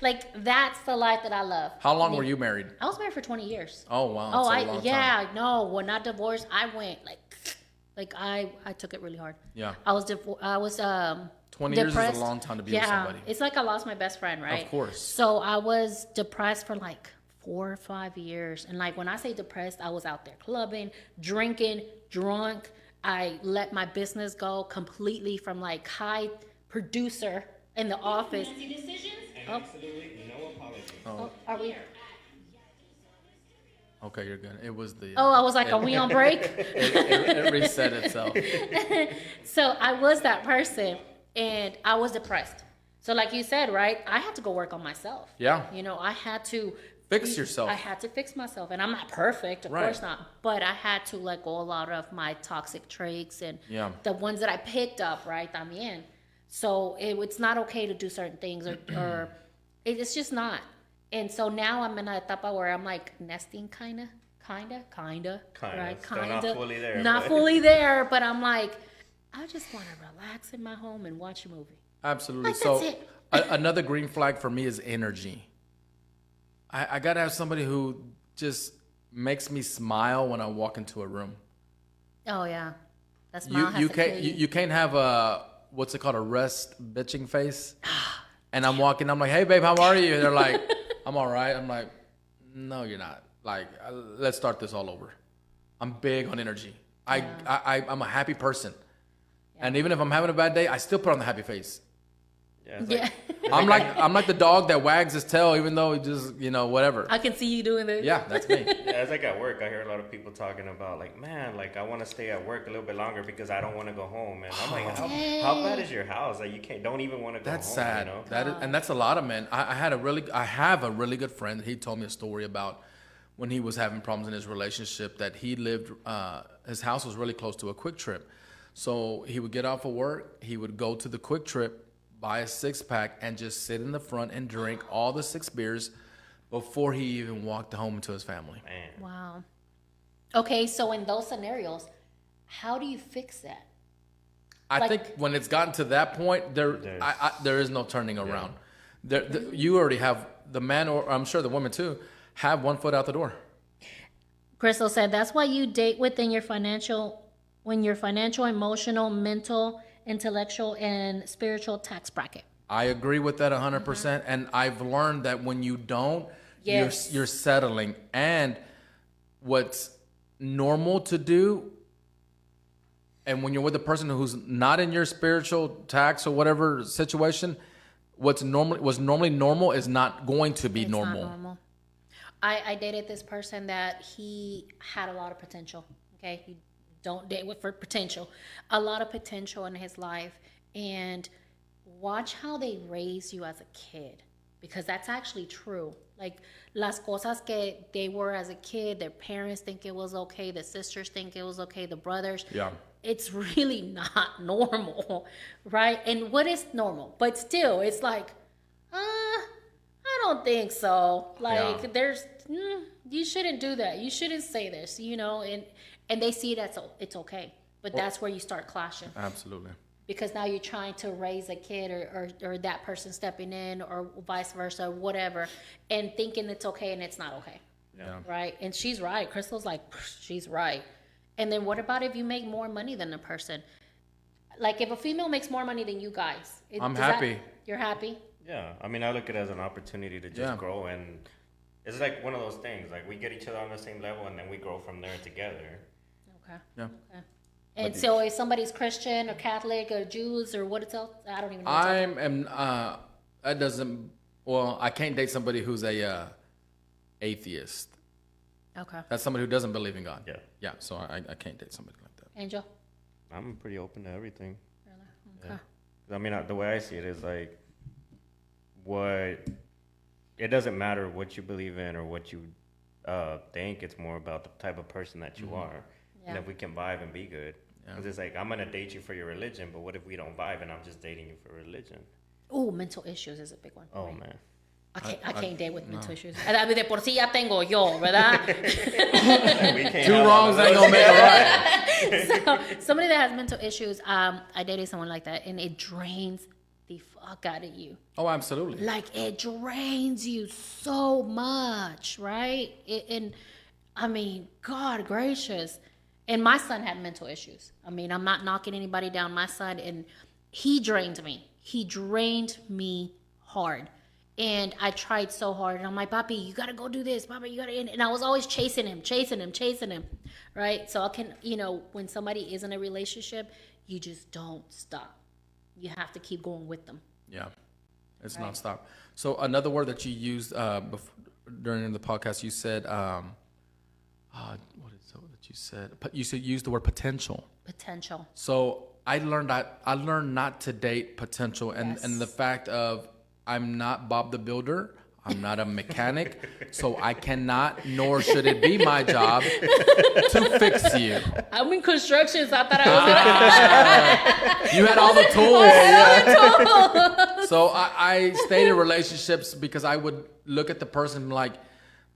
Like, that's the life that I love. How long were you married? I was married for 20 years. Oh, wow. Oh, That's a long time. no, when I divorced, I went like I took it really hard. Yeah. I was 20 depressed. years is a long time to be with somebody. It's like I lost my best friend, right? Of course. So I was depressed for like 4 or 5 years. And like when I say depressed, I was out there clubbing, drinking, drunk. I let my business go completely from like high producer in the office. And absolutely no apology. Oh, are we? Okay, you're good. It was the... Oh, I was like, are we on break? it reset itself. So I was that person and I was depressed. So like you said, right? I had to go work on myself. Yeah. You know, I had to... Fix yourself. I had to fix myself. And I'm not perfect, of course not. But I had to let go a lot of my toxic traits and the ones that I picked up, right? También. So it's not okay to do certain things or it's just not. And so now I'm in a etapa where I'm like nesting kinda, right? Still not fully there. Not fully there, but I'm like, I just want to relax in my home and watch a movie. Absolutely. Like, So that's it. another green flag for me is energy. I got to have somebody who just makes me smile when I walk into a room. Oh, yeah. That smile has to kill you. You can't have a, what's it called, a rest bitching face. And I'm walking, I'm like, hey, babe, how are you? And they're like, I'm all right. I'm like, no, you're not. Like, let's start this all over. I'm big on energy. I'm a happy person. Yeah. And even if I'm having a bad day, I still put on the happy face. Yeah, like, I'm like the dog that wags his tail even though he just, whatever. I can see you doing this. Yeah, that's me. Yeah, it's like at work. I hear a lot of people talking about like, man, like I want to stay at work a little bit longer because I don't want to go home. And I'm like, how bad is your house? Like you don't even want to go home. That's sad. You know? That is, and that's a lot of men. I have a really good friend. He told me a story about when he was having problems in his relationship that he lived, his house was really close to a Quick Trip. So he would get off of work, he would go to the Quick Trip, buy a 6-pack, and just sit in the front and drink all the 6 beers before he even walked home to his family. Man. Wow. Okay, so in those scenarios, how do you fix that? I think when it's gotten to that point, there is no turning around. You already have the man, or I'm sure the woman too, have one foot out the door. Crystal said that's why you date within your financial, emotional, mental, intellectual, and spiritual tax bracket. I agree with that 100%. And I've learned that when you don't, Yes. you're settling. And what's normal to do, and when you're with a person who's not in your spiritual tax or whatever situation, what's normally normal is not going to be It's not normal. normal. I dated this person that he had a lot of potential. Okay, you don't date with for potential, a lot of potential in his life, and watch how they raise you as a kid, because that's actually true. Like las cosas que they were as a kid, their parents think it was okay, the sisters think it was okay, the brothers. Yeah. It's really not normal, right? And what is normal? But still, it's like, I don't think so. Like, Yeah. there's, you shouldn't do that. You shouldn't say this, and they see that's it's okay. But that's where you start clashing, Absolutely. because now you're trying to raise a kid, or that person stepping in, or vice versa, whatever, and thinking it's okay and it's not okay. Yeah. Right? And she's right. Crystal's like, she's right. And then what about if you make more money than the person? Like, if a female makes more money than you guys, I'm happy. You're happy? Yeah, I mean, I look at it as an opportunity to just grow, and it's like one of those things. Like, we get each other on the same level, and then we grow from there together. Okay. Yeah. Okay. And so if somebody's Christian or Catholic or Jews or what it's else, I don't even know. What it's that doesn't, well, I can't date somebody who's a atheist. okay. That's somebody who doesn't believe in God. Yeah. Yeah, so I can't date somebody like that. Angel? I'm pretty open to everything. Really? Okay. I mean, the way I see it is like, it doesn't matter what you believe in or what you think. It's more about the type of person that you are. Yeah. And if we can vibe and be good. Because it's like, I'm going to date you for your religion, but what if we don't vibe and I'm just dating you for religion? Ooh, mental issues is a big one. Oh, right? man. I can't date with mental issues. I mean, de por sí ya tengo yo, ¿verdad? We can't Two have wrongs all of ain't those. gonna make a right. So, somebody that has mental issues, I dated someone like that, and it drains the fuck out of you. Oh, absolutely. Like, it drains you so much, right? And I mean, God gracious. And my son had mental issues. I mean, I'm not knocking anybody down. My son, and he drained me. He drained me hard. And I tried so hard. And I'm like, Papi, you got to go do this. Papi, you got to. And I was always chasing him, right? So I can, when somebody is in a relationship, you just don't stop. You have to keep going with them. Yeah, it's nonstop. So another word that you used during the podcast, you said, what is it that you said? You used the word potential. Potential. So I learned not to date potential, and Yes. and the fact of I'm not Bob the Builder. I'm not a mechanic, so I cannot, nor should it be my job to fix you. I'm in construction, so I thought I was You had all the tools. So I stayed in relationships because I would look at the person like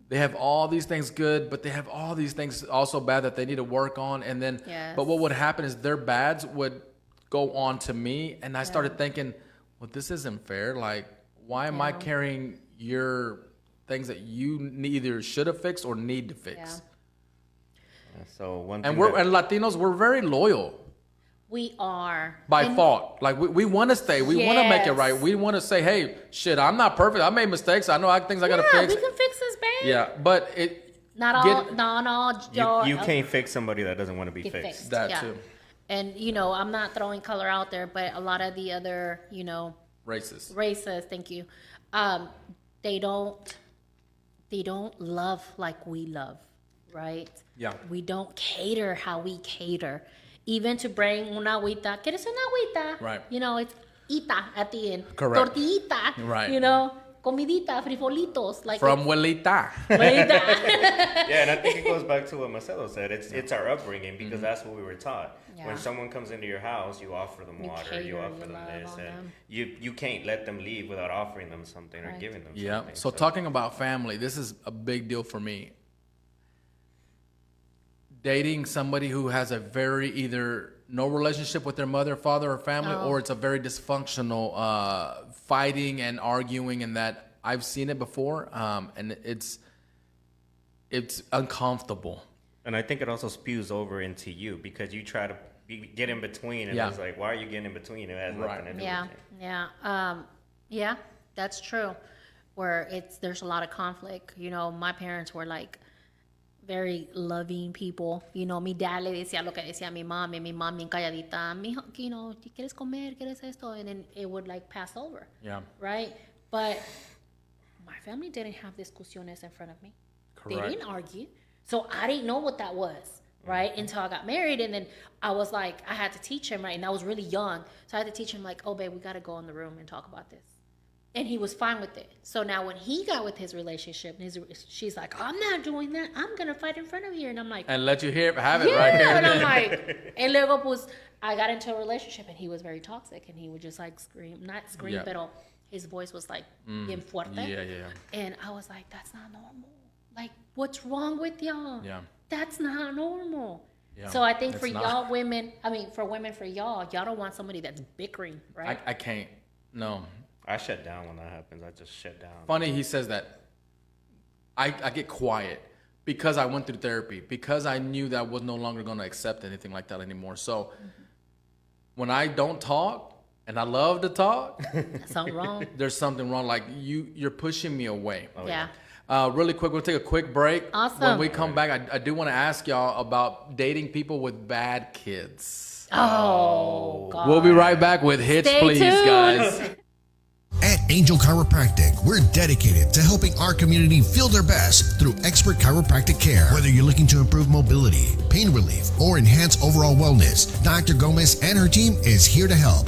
they have all these things good, but they have all these things also bad that they need to work on. And then, Yes. but what would happen is their bads would go on to me. And I started thinking, well, this isn't fair. Like, why am I carrying your things that you either should have fixed or need to fix? Yeah, so one And thing and Latinos, we're very loyal We are. by fault. Like we want to stay. We want to make it Yes. right. We want to say, hey, shit, I'm not perfect. I made mistakes. I know things I got to Yeah, fix. we can fix this, babe. Yeah, but Not all. you can't fix somebody that doesn't want to be Get fixed. fixed. That yeah. too. And I'm not throwing color out there, but a lot of the other, Racist. races, thank you. They don't love like we love, right? Yeah. We don't cater how we cater. Even to bring una agüita, ¿quieres una agüita? Right. It's ita at the end. Correct. Tortillita. Right. Comidita, frijolitos. Like From Huelita. Yeah, and I think it goes back to what Marcelo said. It's our upbringing because that's what we were taught. Yeah. When someone comes into your house, you offer them water, you cater, offer you them love this, on and them. you can't let them leave without offering them something or Right. giving them Yeah. something. So talking about family, this is a big deal for me. Dating somebody who has a very either no relationship with their mother, father, or family, or it's a very dysfunctional fighting and arguing, and that I've seen it before, and it's uncomfortable. And I think it also spews over into you because you try to get in between, and Yeah. it's like, why are you getting in between? It has nothing to do Yeah, with it. yeah, that's true. Where there's a lot of conflict. My parents were like very loving people. You know, mi dad le decía lo que decía mi mom, and mi mom bien calladita. Mijo, you know, ¿quieres comer? ¿Quieres esto? And then it would like pass over. Yeah. Right? But my family didn't have discusiones in front of me. Correct. They didn't argue. So I didn't know what that was, right? Until I got married. And then I was like, I had to teach him, right? And I was really young. So I had to teach him like, oh, babe, we got to go in the room and talk about this. And he was fine with it. So now when he got with his relationship, she's like, I'm not doing that. I'm going to fight in front of you. And I'm like. And let you have it right here. And I'm like, and luego pues, I got into a relationship and he was very toxic. And he would just like scream, not scream, but his voice was like bien fuerte. Yeah. And I was like, that's not normal. Like, what's wrong with y'all? Yeah. That's not normal. Yeah. So I think for y'all women, for women, for y'all don't want somebody that's bickering, right? I can't. No. I shut down when that happens. I just shut down. Funny he says that. I get quiet because I went through therapy, because I knew that I was no longer going to accept anything like that anymore. So when I don't talk, and I love to talk, something wrong. There's something wrong. Like you're pushing me away. Oh, yeah. Really quick, we'll take a quick break. Awesome. When we come back, I do want to ask y'all about dating people with bad kids. Oh, God. We'll be right back with Hitch, please, tuned. guys. At Angel Chiropractic, we're dedicated to helping our community feel their best through expert chiropractic care. Whether you're looking to improve mobility, pain relief, or enhance overall wellness, Dr. Gomez and her team is here to help.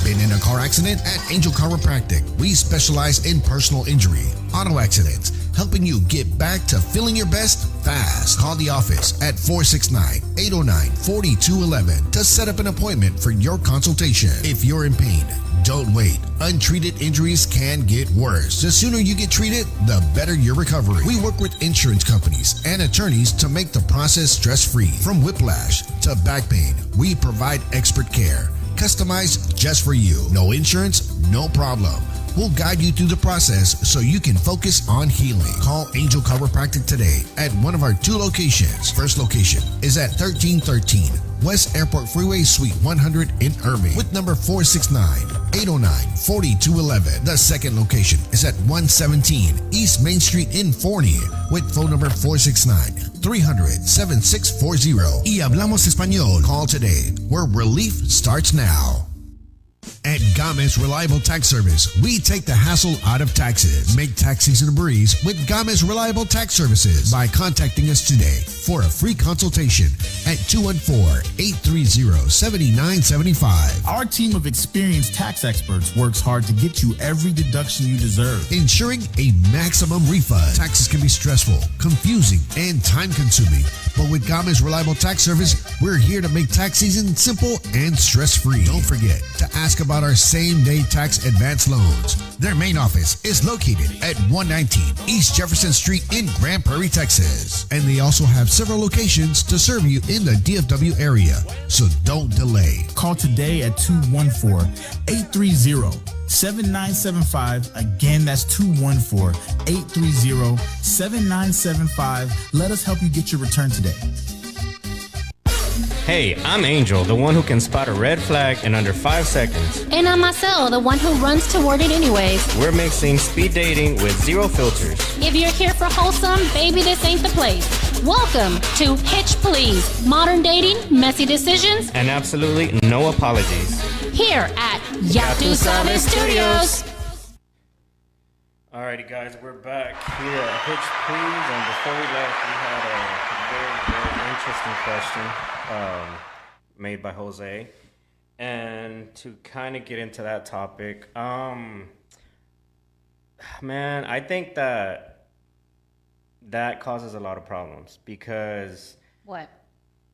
Been in a car accident? At Angel Chiropractic, we specialize in personal injury, auto accidents, helping you get back to feeling your best fast. Call the office at 469-809-4211 to set up an appointment for your consultation. If you're in pain, don't wait. Untreated injuries can get worse. The sooner you get treated, the better your recovery. We work with insurance companies and attorneys to make the process stress-free. From whiplash to back pain, we provide expert care, customized just for you. No insurance, no problem. We'll guide you through the process so you can focus on healing. Call Angel Chiropractic today at one of our 2 locations. First location is at 1313 West Airport Freeway, Suite 100 in Irving with number 469-809-4211. The second location is at 117 East Main Street in Forney with phone number 469-300-7640. Y hablamos español. Call today, where relief starts now. At Gomez Reliable Tax Service, we take the hassle out of taxes. Make tax season a breeze with Gomez Reliable Tax Services by contacting us today for a free consultation at 214-830-7975. Our team of experienced tax experts works hard to get you every deduction you deserve, ensuring a maximum refund. Taxes can be stressful, confusing, and time-consuming. But with Gomez Reliable Tax Service, we're here to make tax season simple and stress-free. Don't forget to ask about our same-day tax advance loans. Their main office is located at 119 East Jefferson Street in Grand Prairie, Texas. And they also have several locations to serve you in the DFW area. So don't delay. Call today at 214-830-7975. Again, that's 214-830-7975. Let us help you get your return today. Hey, I'm Angel, the one who can spot a red flag in under 5 seconds. And I'm Marcel, the one who runs toward it anyways. We're mixing speed dating with zero filters. If you're here for wholesome, baby, this ain't the place. Welcome to Hitch, Please. Modern dating, messy decisions, and absolutely no apologies. Here at Yatu Sabe Studios. Alrighty, guys, we're back here at Hitch, Please. And before we left, we had a very interesting question made by Jose. And to kind of get into that topic, man, I think that causes a lot of problems because what?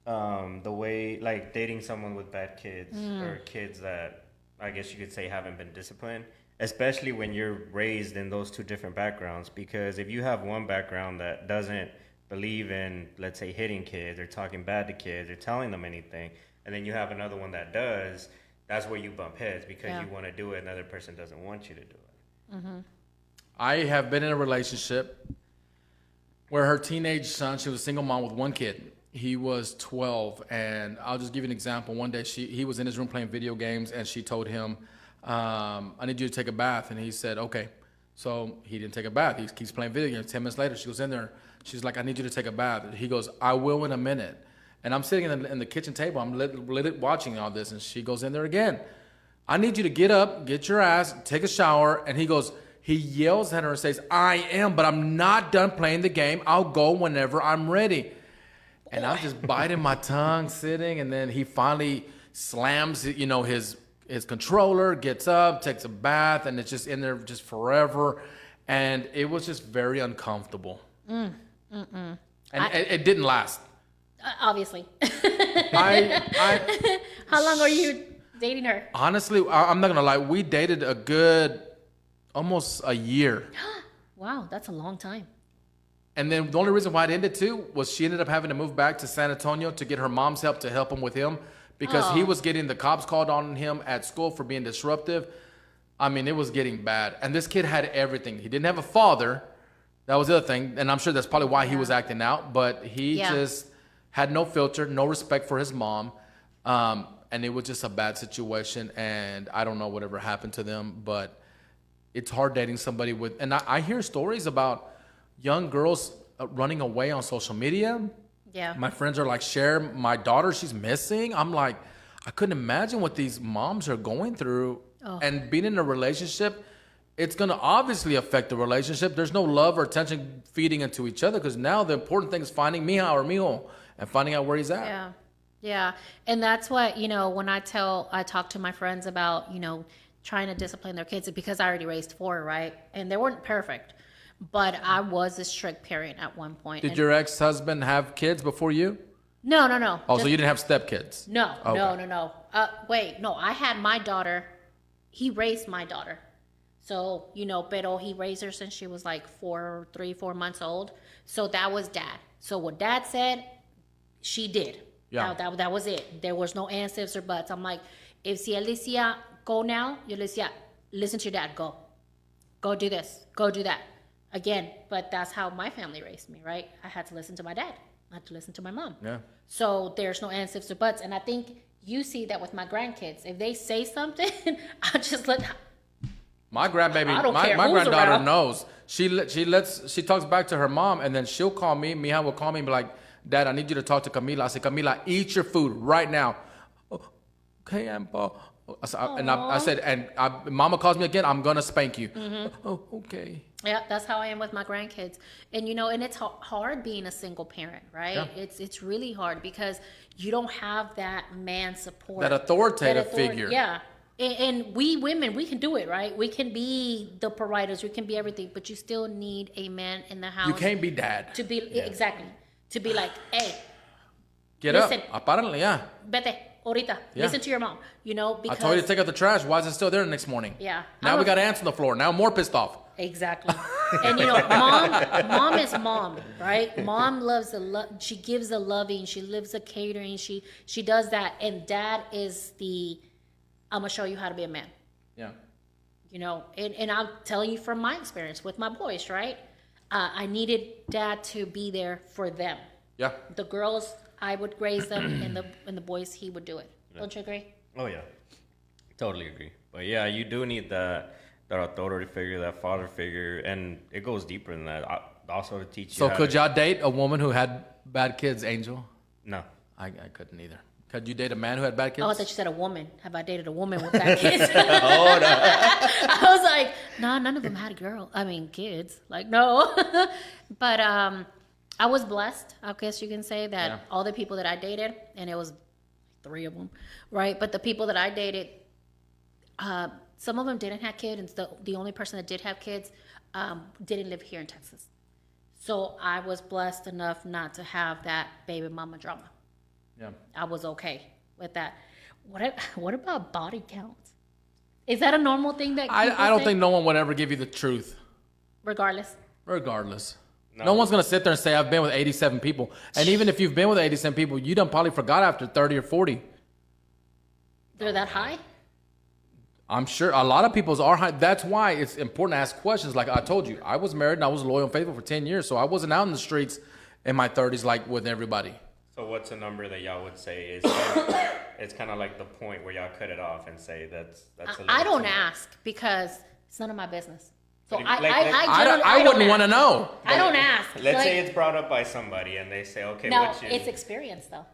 The way, like, dating someone with bad kids or kids that I guess you could say haven't been disciplined, especially when you're raised in those 2 different backgrounds. Because if you have one background that doesn't believe in, let's say, hitting kids or talking bad to kids or telling them anything, and then you have another one that does, that's where you bump heads because you want to do it and the other person doesn't want you to do it. Mm-hmm. I have been in a relationship where her teenage son, she was a single mom with 1 kid. He was 12, and I'll just give you an example. One day he was in his room playing video games, and she told him, I need you to take a bath. And he said, okay. So he didn't take a bath. He keeps playing video games. 10 minutes later, she goes in there, She's like, I need you to take a bath. He goes, I will in a minute. And I'm sitting in the kitchen table. I'm watching all this. And she goes in there again. I need you to get up, get your ass, take a shower. And he yells at her and says, I am, but I'm not done playing the game. I'll go whenever I'm ready. And I'm just biting my tongue, sitting. And then he finally slams, his controller, gets up, takes a bath, and it's just in there just forever. And it was just very uncomfortable. And it didn't last. Obviously. I How long are you dating her? honestly, I'm not gonna lie. We dated a good almost a year, Wow, that's a long time. and then the only reason why it ended too was she ended up having to move back to San Antonio to get her mom's help to help him with him because he was getting the cops called on him at school for being disruptive. I mean, it was getting bad, and this kid had everything. He didn't have a father. That was the other thing, and I'm sure that's probably why he was acting out. But he just had no filter, no respect for his mom, and it was just a bad situation. And I don't know whatever happened to them, but it's hard dating somebody with. And I hear stories about young girls running away on social media. Yeah. My friends are like, share my daughter, she's missing. I'm like, I couldn't imagine what these moms are going through. And being in a relationship, it's going to obviously affect the relationship. There's no love or attention feeding into each other because now the important thing is finding mija or mijo and finding out where he's at. Yeah. Yeah. And that's what, when I talk to my friends about, trying to discipline their kids because I already raised 4, right? And they weren't perfect, but I was a strict parent at one point. Did your ex-husband have kids before you? No. Oh, so you didn't have stepkids? No, Okay. no. No, I had my daughter. He raised my daughter. So, pero he raised her since she was like 4 months old. So that was dad. So what dad said, she did. Yeah. That was it. There was no ands, ifs, or buts. I'm like, si él decía, go now, yo le decía, listen to your dad, go. Go do this, go do that. Again, but that's how my family raised me, right? I had to listen to my dad. I had to listen to my mom. Yeah. So there's no ands, ifs, or buts. And I think you see that with my grandkids. If they say something, I just let... My grandbaby, I don't care my who's granddaughter around. knows. She talks back to her mom, and then she'll call me. Mija will call me and be like, Dad, I need you to talk to Camila. I say, Camila, eat your food right now. Oh, okay, Ampa. I said, Mama calls me again, I'm gonna spank you. Oh, okay. Yeah, that's how I am with my grandkids. And and it's hard being a single parent, right? Yeah. It's really hard because you don't have that man support. That authoritative figure. Yeah. And we women, we can do it, right? We can be the providers, we can be everything, but you still need a man in the house. You can't be dad. To be exactly. To be like, hey, Get listen. up. Apparently, yeah. Vete, ahorita. Yeah. Listen to your mom. Because I told you to take out the trash. Why is it still there the next morning? Yeah. Now we got ants on the floor. Now I'm more pissed off. Exactly. And mom is mom, right? Mom loves she gives the loving, she lives the catering, she does that. And dad is I'm gonna show you how to be a man. Yeah. And I'm telling you from my experience with my boys, right? I needed dad to be there for them. Yeah. The girls, I would raise them, and the boys, he would do it. Yeah. Don't you agree? Oh yeah, totally agree. But yeah, you do need that authority figure, that father figure, and it goes deeper than that. Also to teach you. So could y'all date a woman who had bad kids, Angel? No. I couldn't either. Could you date a man who had bad kids? Oh, I thought you said a woman. Have I dated a woman with bad kids? I was like, no, none of them had kids. Like, no. But I was blessed, I guess you can say, that all the people that I dated, and it was 3 of them, right? But the people that I dated, some of them didn't have kids, and the only person that did have kids didn't live here in Texas. So I was blessed enough not to have that baby mama drama. Yeah. I was okay with that. What about body counts? Is that a normal thing that I don't think no one would ever give you the truth. Regardless. No one's going to sit there and say, I've been with 87 people. And even if you've been with 87 people, you done probably forgot after 30 or 40. They're that high? I'm sure a lot of people's are high. That's why it's important to ask questions. Like I told you, I was married and I was loyal and faithful for 10 years. So I wasn't out in the streets in my 30s like with everybody. So what's a number that y'all would say is it's kind of like the point where y'all cut it off and say that's a little I don't too much. ask because it's none of my business. So Like- I I don't wouldn't ask. want to know. I don't ask. Let's Like, say it's brought up by somebody and they say, okay, no, what's your... it's experience though.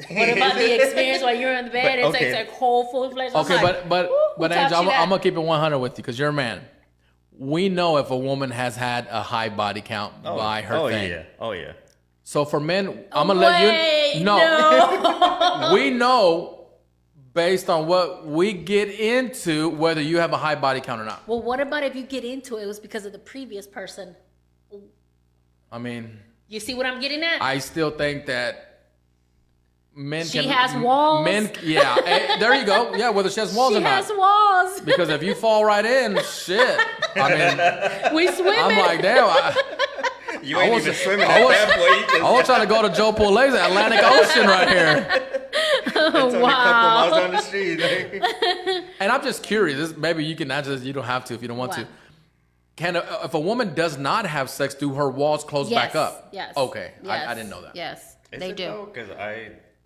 What about the experience while you're in the bed? But, It's like whole full fledged. Okay, but Angel, I'm I'm gonna keep it 100 with you because you're a man. We know if a woman has had a high body count by her thing. Yeah. Oh, yeah. So for men, I'm gonna let you. No. We know based on what we get into whether you have a high body count or not. Well, what about if you get into it was because of the previous person? I mean, You see what I'm getting at? I still think that men She can. has walls. Men, yeah. There you go. Yeah, whether she has walls She or not. has walls. Because if you fall right in, shit. I mean, We swim. I'm like, damn. You ain't was- even swimming I at was- that point. You just, I was trying to go to Joe Poulet's Atlantic Ocean right here. it's only a couple miles down the street. Like. And I'm just curious. Maybe you can answer this. You don't have to if you don't want What? to. If a woman does not have sex, do her walls close back up? Yes. Okay. Yes. I didn't know that. Yes, Is they it do. Because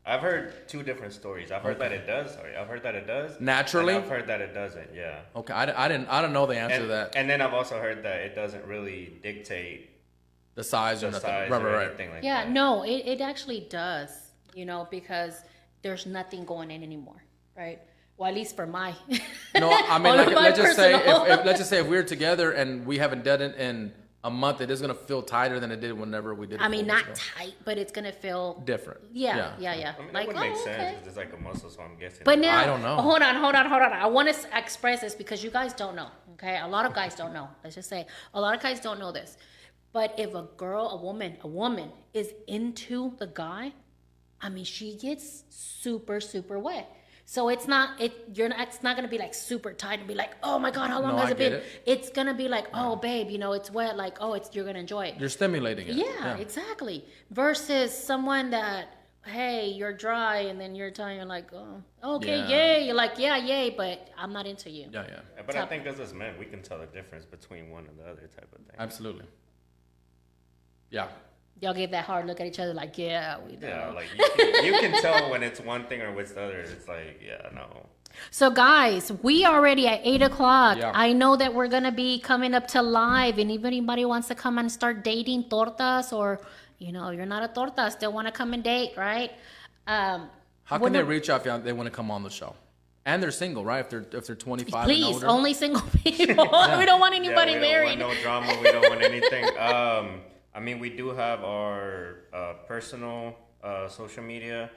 I've heard two different stories. I've heard that it does. Sorry, I've heard that it does. Naturally? And I've heard that it doesn't. Yeah. Okay. I didn't know the answer to that. And then I've also heard that it doesn't really dictate The size or the nothing. size Right, or right. anything like Yeah, that. no, it actually does, because there's nothing going in anymore, right? Well, at least for my. No, I mean, All of like, my let's just say personal- if let's just say if we're together and we haven't done it in a month, it is gonna feel tighter than it did whenever we did it. I mean, 4 not weeks ago. tight, but it's gonna feel Different. Yeah. I mean, that Like, would make okay. sense. It's just like a muscle, so I'm guessing. But now, I don't know. Hold on. I want to express this because you guys don't know. Okay, a lot of guys don't know. Let's just say a lot of guys don't know this. But if a woman is into the guy, I mean, she gets super, super wet. So it's not gonna be like super tight and be like, oh my god, how long No, has I it been? get it. It's gonna be like, oh babe, it's wet. Like, oh, you're gonna enjoy it. You're stimulating it. Yeah, exactly. Versus someone that, hey, you're dry, and then you're telling you like, oh, okay, Yeah. yay. You're like, yeah, yay, but I'm not into you. Yeah. But I think as men, we can tell the difference between one and the other type of thing. Absolutely. Yeah. Y'all give that hard look at each other like, yeah, we know. Yeah, like you can tell when it's one thing or it's the other. It's like, yeah, no. So guys, we already at 8:00. Yeah. I know that we're gonna be coming up to live, and if anybody wants to come and start dating tortas, or you're not a torta, still want to come and date, right? How can they reach out if they want to come on the show? And they're single, right? If they're 25 and Please, older. only single people. We don't want anybody yeah, we married. don't want no drama. We don't want anything. I mean, we do have our personal social media.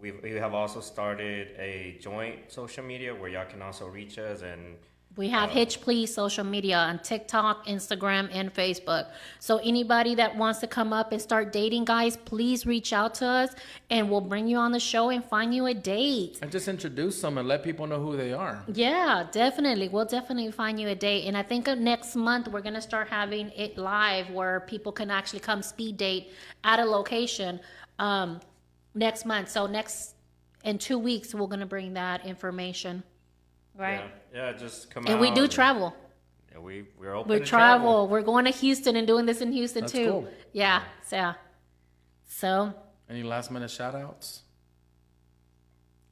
We have also started a joint social media where y'all can also reach us, and We have Hitch Please social media on TikTok, Instagram, and Facebook. So anybody that wants to come up and start dating, guys, please reach out to us, and we'll bring you on the show and find you a date. And just introduce them and let people know who they are. Yeah, definitely. We'll definitely find you a date. And I think next month we're going to start having it live where people can actually come speed date at a location next month. So in 2 weeks, we're going to bring that information. Right? yeah, just come out. And we do travel. Yeah, we're open We to travel. We're going to Houston and doing this in Houston That's too. cool. Yeah. So, Any last minute shout outs?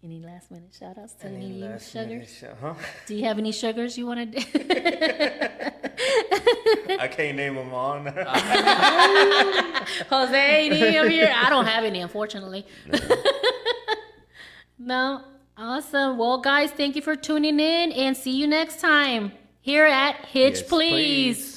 any last minute shout outs to Any any of you last minute sugars? Huh? Do you have any sugars you want to do? I can't name them on. Jose, any of you? I don't have any, unfortunately. No. Awesome. Well, guys, thank you for tuning in, and see you next time here at Hitch, Yes, please. please.